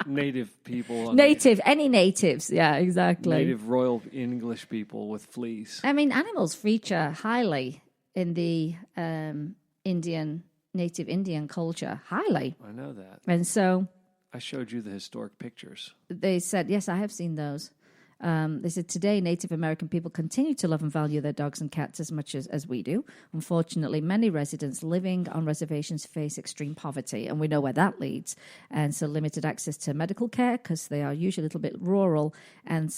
Native people. Any natives. Yeah, exactly. Native royal English people with fleas. I mean, animals feature highly in the native Indian culture. Highly. I know that. And so I showed you the historic pictures. They said, yes, I have seen those. They said today Native American people continue to love and value their dogs and cats as much as we do. Unfortunately, many residents living on reservations face extreme poverty, and we know where that leads. And so limited access to medical care because they are usually a little bit rural, and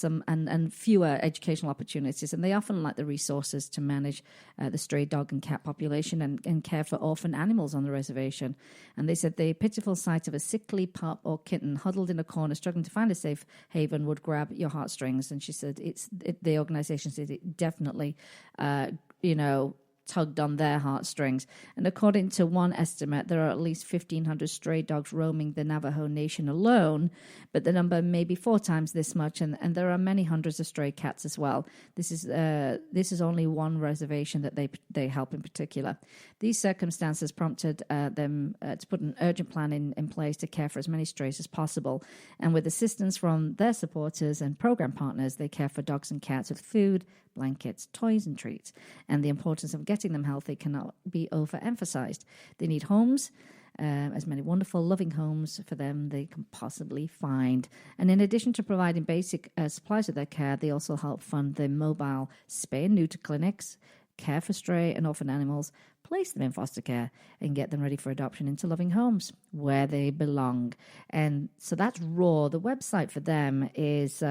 fewer educational opportunities. And they often lack the resources to manage the stray dog and cat population and care for orphan animals on the reservation. And they said the pitiful sight of a sickly pup or kitten huddled in a corner struggling to find a safe haven would grab your heartstrings. And she said the organization said it definitely, tugged on their heartstrings. And according to one estimate, there are at least 1,500 stray dogs roaming the Navajo Nation alone, but the number may be 4 times this much, and there are many hundreds of stray cats as well. This is only one reservation that they help in particular. These circumstances prompted them to put an urgent plan in place to care for as many strays as possible, and with assistance from their supporters and program partners, they care for dogs and cats with food, blankets, toys, and treats. And the importance of getting them healthy cannot be overemphasized. They need homes, as many wonderful, loving homes for them they can possibly find. And in addition to providing basic supplies of their care, they also help fund the mobile spay and neuter clinics, care for stray and orphan animals, place them in foster care, and get them ready for adoption into loving homes where they belong. And so that's RAW. The website for them is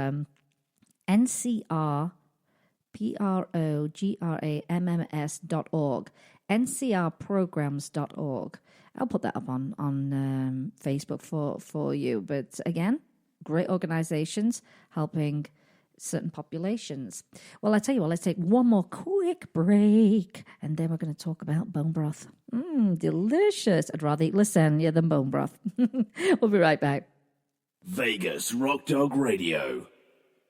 ncrprogramms.org, ncrprograms.org. I'll put that up on Facebook for you. But again, great organizations helping certain populations. Well, I tell you what, let's take one more quick break, and then we're going to talk about bone broth. Delicious. I'd rather eat lasagna than bone broth. We'll be right back. Vegas Rock Dog Radio.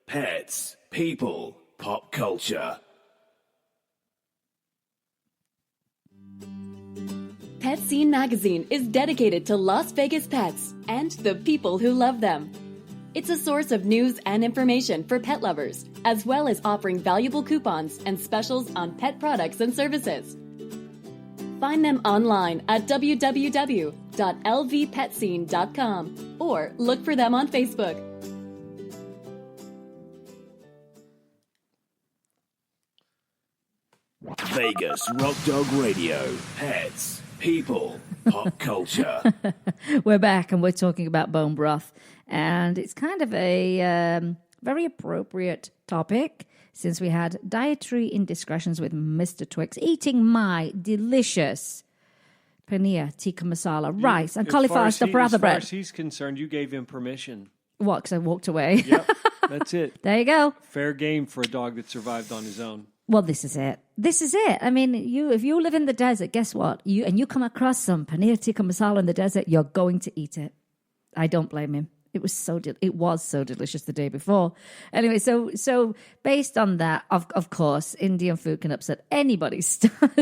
Pets, people, pop culture. Pet Scene Magazine is dedicated to Las Vegas pets and the people who love them. It's a source of news and information for pet lovers, as well as offering valuable coupons and specials on pet products and services. Find them online at www.lvpetscene.com or look for them on Facebook. Vegas Rock Dog Radio. Pets, people, pop culture. We're back and we're talking about bone broth. And it's kind of a very appropriate topic since we had Dietary Indiscretions with Mr. Twix eating my delicious paneer tikka masala rice and cauliflower stuffed rather bread. As far as he's concerned, you gave him permission. What, because I walked away? Yep, that's it. There you go. Fair game for a dog that survived on his own. Well, this is it. This is it. I mean, if you live in the desert, guess what? You come across some paneer tikka masala in the desert, you're going to eat it. I don't blame him. It was so delicious the day before. Anyway, so based on that, of course, Indian food can upset anybody's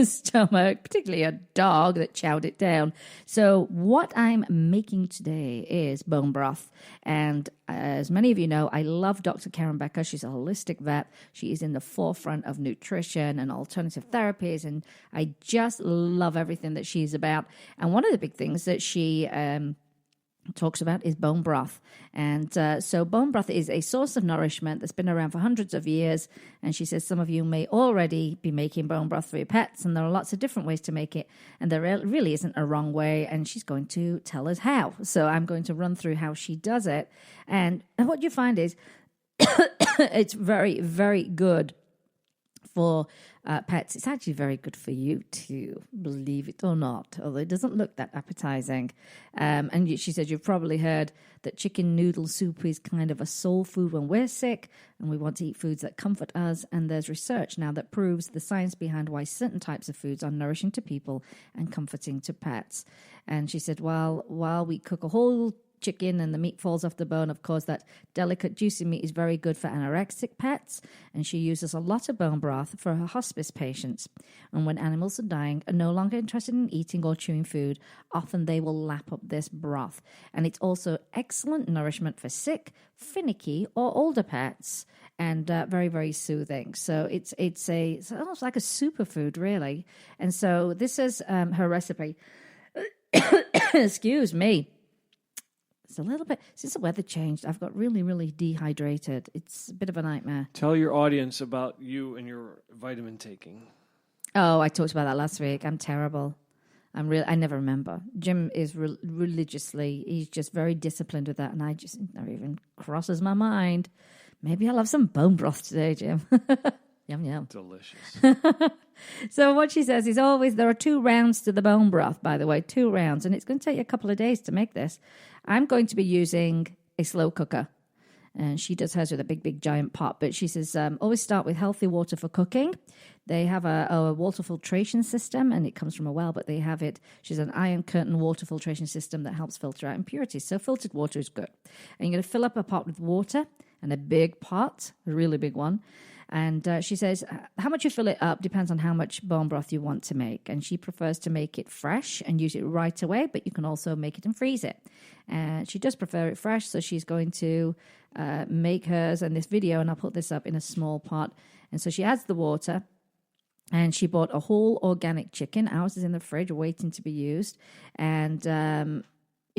stomach, particularly a dog that chowed it down. So what I'm making today is bone broth. And as many of you know, I love Dr. Karen Becker. She's a holistic vet. She is in the forefront of nutrition and alternative therapies. And I just love everything that she's about. And one of the big things that she talks about is bone broth. And so bone broth is a source of nourishment that's been around for hundreds of years. And she says some of you may already be making bone broth for your pets, and there are lots of different ways to make it, and there really isn't a wrong way, and she's going to tell us how. So I'm going to run through how she does it. And what you find is it's very, very good for pets. It's actually very good for you too, believe it or not, although it doesn't look that appetizing. And she said you've probably heard that chicken noodle soup is kind of a soul food when we're sick and we want to eat foods that comfort us. And there's research now that proves the science behind why certain types of foods are nourishing to people and comforting to pets. And she said, while we cook a whole chicken and the meat falls off the bone, of course, that delicate juicy meat is very good for anorexic pets, and she uses a lot of bone broth for her hospice patients. And when animals are dying and no longer interested in eating or chewing food, often they will lap up this broth. And it's also excellent nourishment for sick, finicky, or older pets, and very, very soothing. So it's almost like a superfood, really. And so this is her recipe. Excuse me. It's a little bit, since the weather changed, I've got really, really dehydrated. It's a bit of a nightmare. Tell your audience about you and your vitamin taking. Oh, I talked about that last week. I'm terrible. I never remember. Jim is religiously, he's just very disciplined with that, and it never even crosses my mind. Maybe I'll have some bone broth today, Jim. Yum, yum. Delicious. So what she says is there are 2 rounds to the bone broth, by the way, 2 rounds. And it's going to take you a couple of days to make this. I'm going to be using a slow cooker. And she does hers with a big, big, giant pot. But she says, always start with healthy water for cooking. They have a water filtration system, and it comes from a well, but they have it. She's an iron curtain water filtration system that helps filter out impurities. So filtered water is good. And you're going to fill up a pot with water, and a big pot, a really big one. And she says how much you fill it up depends on how much bone broth you want to make. And she prefers to make it fresh and use it right away, but you can also make it and freeze it. And she does prefer it fresh, so she's going to make hers in this video, and I'll put this up in a small pot. And so she adds the water, and she bought a whole organic chicken. Ours is in the fridge waiting to be used. And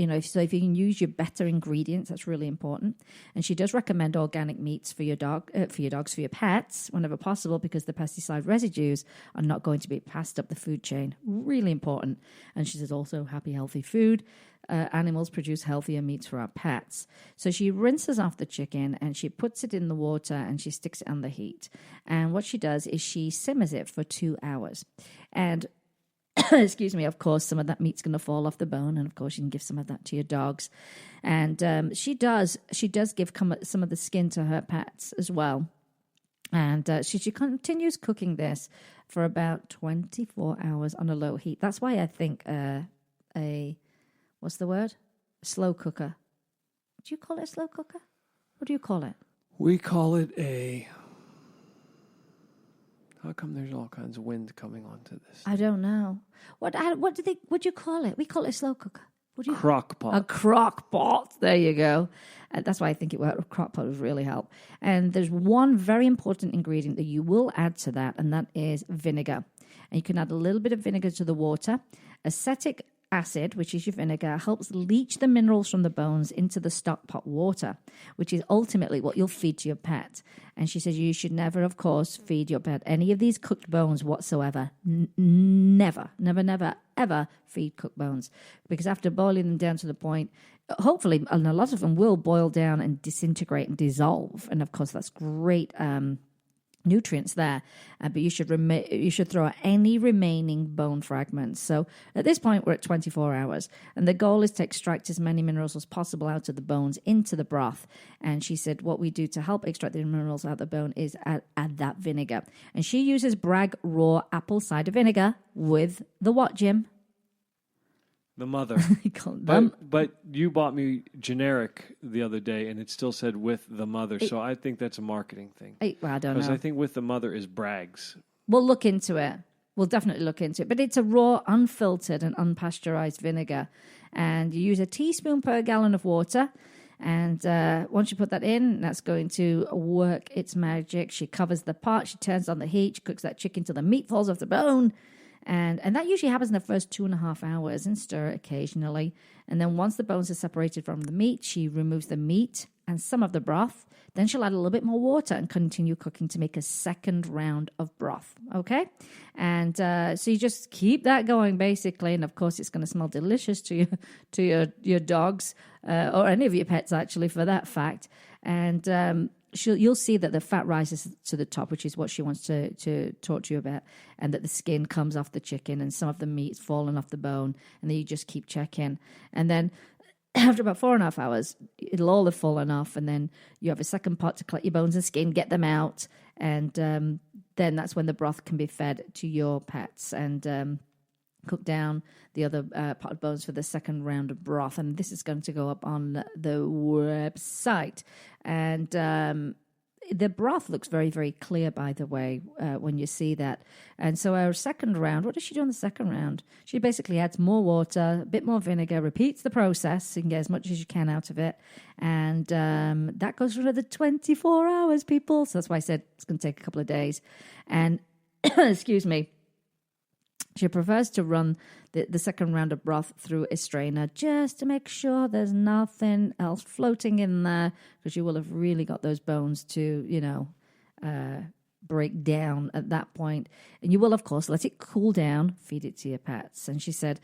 if you can use your better ingredients, that's really important. And she does recommend organic meats for your dogs, for your pets, whenever possible, because the pesticide residues are not going to be passed up the food chain. Really important. And she says also happy, healthy food. Animals produce healthier meats for our pets. So she rinses off the chicken and she puts it in the water and she sticks it on the heat. And what she does is she simmers it for 2 hours. And excuse me, of course, some of that meat's going to fall off the bone, and of course you can give some of that to your dogs. And she does give some of the skin to her pets as well. And she continues cooking this for about 24 hours on a low heat. That's why I think what's the word? A slow cooker. Do you call it a slow cooker? What do you call it? We call it how come there's all kinds of wind coming onto this? I don't know. What do you call it? We call it a slow cooker. Crock pot. A crock pot. There you go. That's why I think a crock pot would really help. And there's one very important ingredient that you will add to that, and that is vinegar. And you can add a little bit of vinegar to the water. Acetic acid, which is your vinegar, helps leach the minerals from the bones into the stock pot water, which is ultimately what you'll feed to your pet. And she says you should never, of course, feed your pet any of these cooked bones whatsoever. Never, ever feed cooked bones, because after boiling them down to the point, hopefully, and a lot of them will boil down and disintegrate and dissolve. And of course, that's great nutrients there, but you should throw out any remaining bone fragments. So at this point we're at 24 hours, and the goal is to extract as many minerals as possible out of the bones into the broth. And she said what we do to help extract the minerals out of the bone is add that vinegar. And she uses Bragg raw apple cider vinegar with the what, Jim? The mother. But you bought me generic the other day, and it still said with the mother. So I think that's a marketing thing. I don't know. Because I think with the mother is Bragg's. We'll look into it. We'll definitely look into it. But it's a raw, unfiltered, and unpasteurized vinegar. And you use a teaspoon per gallon of water. And once you put that in, that's going to work its magic. She covers the pot. She turns on the heat. She cooks that chicken till the meat falls off the bone. And that usually happens in the first 2.5 hours, and stir occasionally. And then once the bones are separated from the meat, she removes the meat and some of the broth. Then she'll add a little bit more water and continue cooking to make a second round of broth. Okay? And so you just keep that going, basically. And, of course, it's going to smell delicious to your dogs or any of your pets, actually, for that fact. And you'll see that the fat rises to the top, which is what she wants to talk to you about, and that the skin comes off the chicken and some of the meat's fallen off the bone, and then you just keep checking. And then after about 4.5 hours, it'll all have fallen off, and then you have a second pot to collect your bones and skin, get them out, and then that's when the broth can be fed to your pets. And cook down the other pot of bones for the second round of broth. And this is going to go up on the website. And the broth looks very, very clear, by the way, when you see that. And so our second round, what does she do on the second round? She basically adds more water, a bit more vinegar, repeats the process so you can get as much as you can out of it. And that goes for another 24 hours, people. So that's why I said it's going to take a couple of days. And, excuse me, she prefers to run the second round of broth through a strainer just to make sure there's nothing else floating in there, because you will have really got those bones to, break down at that point. And you will, of course, let it cool down, feed it to your pets. And she said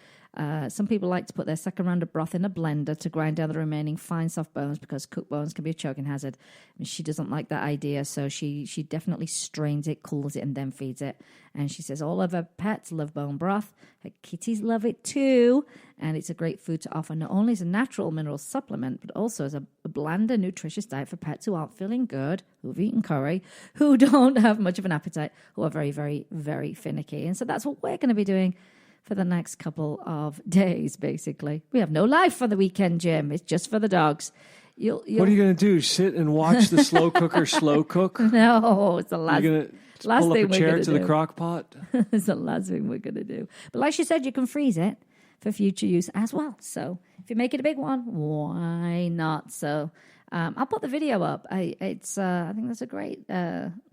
some people like to put their second round of broth in a blender to grind down the remaining fine, soft bones, because cooked bones can be a choking hazard. And she doesn't like that idea, so she definitely strains it, cools it, and then feeds it. And she says all of her pets love bone broth. Her kitties love it too. And it's a great food to offer not only as a natural mineral supplement, but also as a bland and nutritious diet for pets who aren't feeling good, who've eaten curry, who don't have much of an appetite, who are very, very, very finicky. And so that's what we're going to be doing for the next couple of days, basically. We have no life for the weekend, Jim. It's just for the dogs. You'll... What are you going to do? Sit and watch the slow cooker slow cook? No, it's the last. You're going to last pull up thing a we're chair gonna to do. the crock pot? It's the last thing we're going to do. But like she said, you can freeze it for future use as well. So if you make it a big one, why not? So I'll put the video up. I think that's a great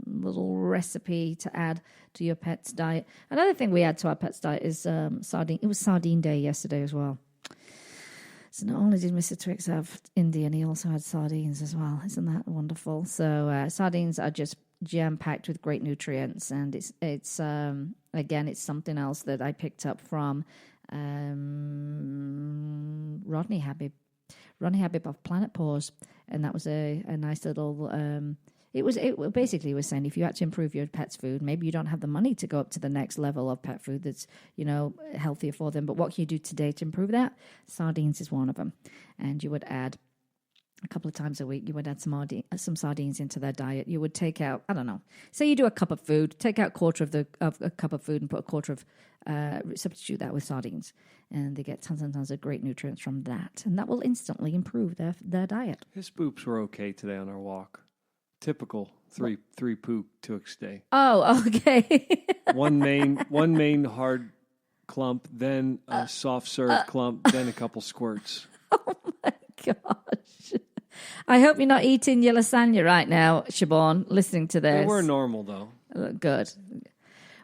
little recipe to add to your pet's diet. Another thing we add to our pet's diet is sardine. It was sardine day yesterday as well. So not only did Mr. Twix have Indian, he also had sardines as well. Isn't that wonderful? So sardines are just jam-packed with great nutrients, and it's again, it's something else that I picked up from Rodney Habib of Planet Paws, and that was a nice little. It basically was saying if you had to improve your pet's food, maybe you don't have the money to go up to the next level of pet food that's healthier for them. But what can you do today to improve that? Sardines is one of them, and you would add a couple of times a week. You would add some sardines into their diet. You would take out, I don't know, say you do a cup of food, take out a quarter of a cup of food and put a quarter of substitute that with sardines, and they get tons and tons of great nutrients from that, and that will instantly improve their diet. His poops were okay today on our walk. Typical three poop Twix day. Oh, okay. one main hard clump, then a soft serve clump, then a couple squirts. Oh my gosh. I hope you're not eating your lasagna right now, Siobhan, listening to this. They were normal, though. Good.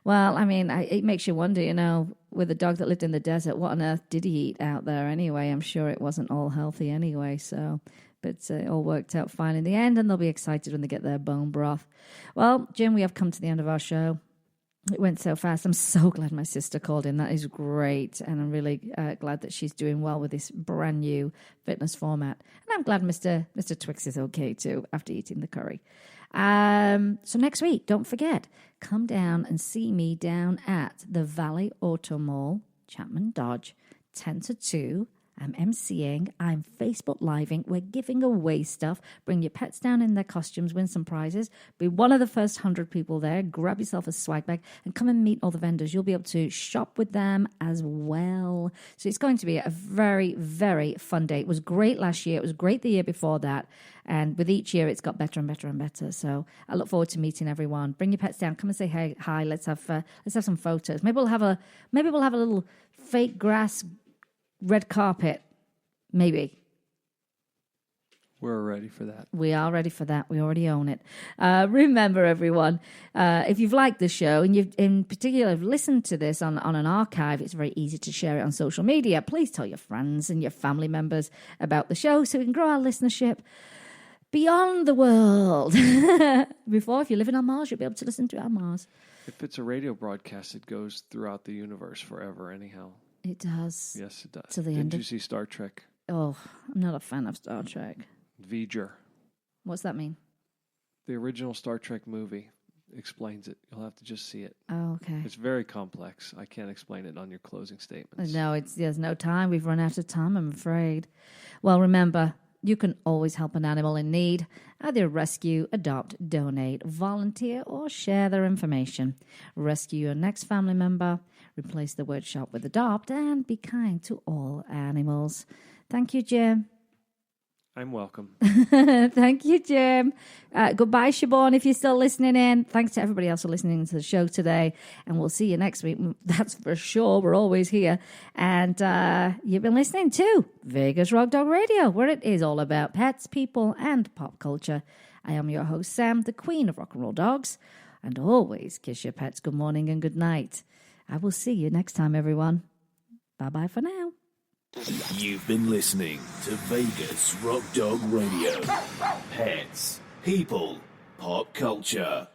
Well, I mean, it makes you wonder, with a dog that lived in the desert. What on earth did he eat out there anyway? I'm sure it wasn't all healthy anyway, so... But it all worked out fine in the end, and they'll be excited when they get their bone broth. Well, Jim, we have come to the end of our show. It went so fast. I'm so glad my sister called in. That is great, and I'm really glad that she's doing well with this brand new fitness format. And I'm glad Mr. Twix is okay too after eating the curry. So next week, don't forget, come down and see me down at the Valley Auto Mall, Chapman Dodge, 10 to 2. I'm emceeing, I'm Facebook Living, we're giving away stuff. Bring your pets down in their costumes, win some prizes. Be one of the first 100 people there. Grab yourself a swag bag and come and meet all the vendors. You'll be able to shop with them as well. So it's going to be a very, very fun day. It was great last year. It was great the year before that. And with each year, it's got better and better and better. So I look forward to meeting everyone. Bring your pets down. Come and say hey, hi. Let's have some photos. Maybe we'll have a little fake grass red carpet, maybe. We're ready for that. We are ready for that. We already own it. Remember, everyone, if you've liked the show and you've in particular listened to this on an archive, it's very easy to share it on social media. Please tell your friends and your family members about the show so we can grow our listenership beyond the world. Before, if you're living on Mars, you'll be able to listen to it on Mars. If it's a radio broadcast, it goes throughout the universe forever anyhow. It does. Yes, it does. To the Didn't you see Star Trek? Oh, I'm not a fan of Star Trek. V'ger. What's that mean? The original Star Trek movie explains it. You'll have to just see it. Oh, okay. It's very complex. I can't explain it on your closing statements. No, there's no time. We've run out of time, I'm afraid. Well, remember, you can always help an animal in need. Either rescue, adopt, donate, volunteer, or share their information. Rescue your next family member. Replace the word shop with adopt, and be kind to all animals. Thank you, Jim. I'm welcome. Thank you, Jim. Goodbye, Siobhan, if you're still listening in. Thanks to everybody else for listening to the show today. And we'll see you next week. That's for sure. We're always here. And you've been listening to Vegas Rock Dog Radio, where it is all about pets, people, and pop culture. I am your host, Sam, the queen of rock and roll dogs. And always kiss your pets good morning and good night. I will see you next time, everyone. Bye-bye for now. You've been listening to Vegas Rock Dog Radio. Pets, people, pop culture.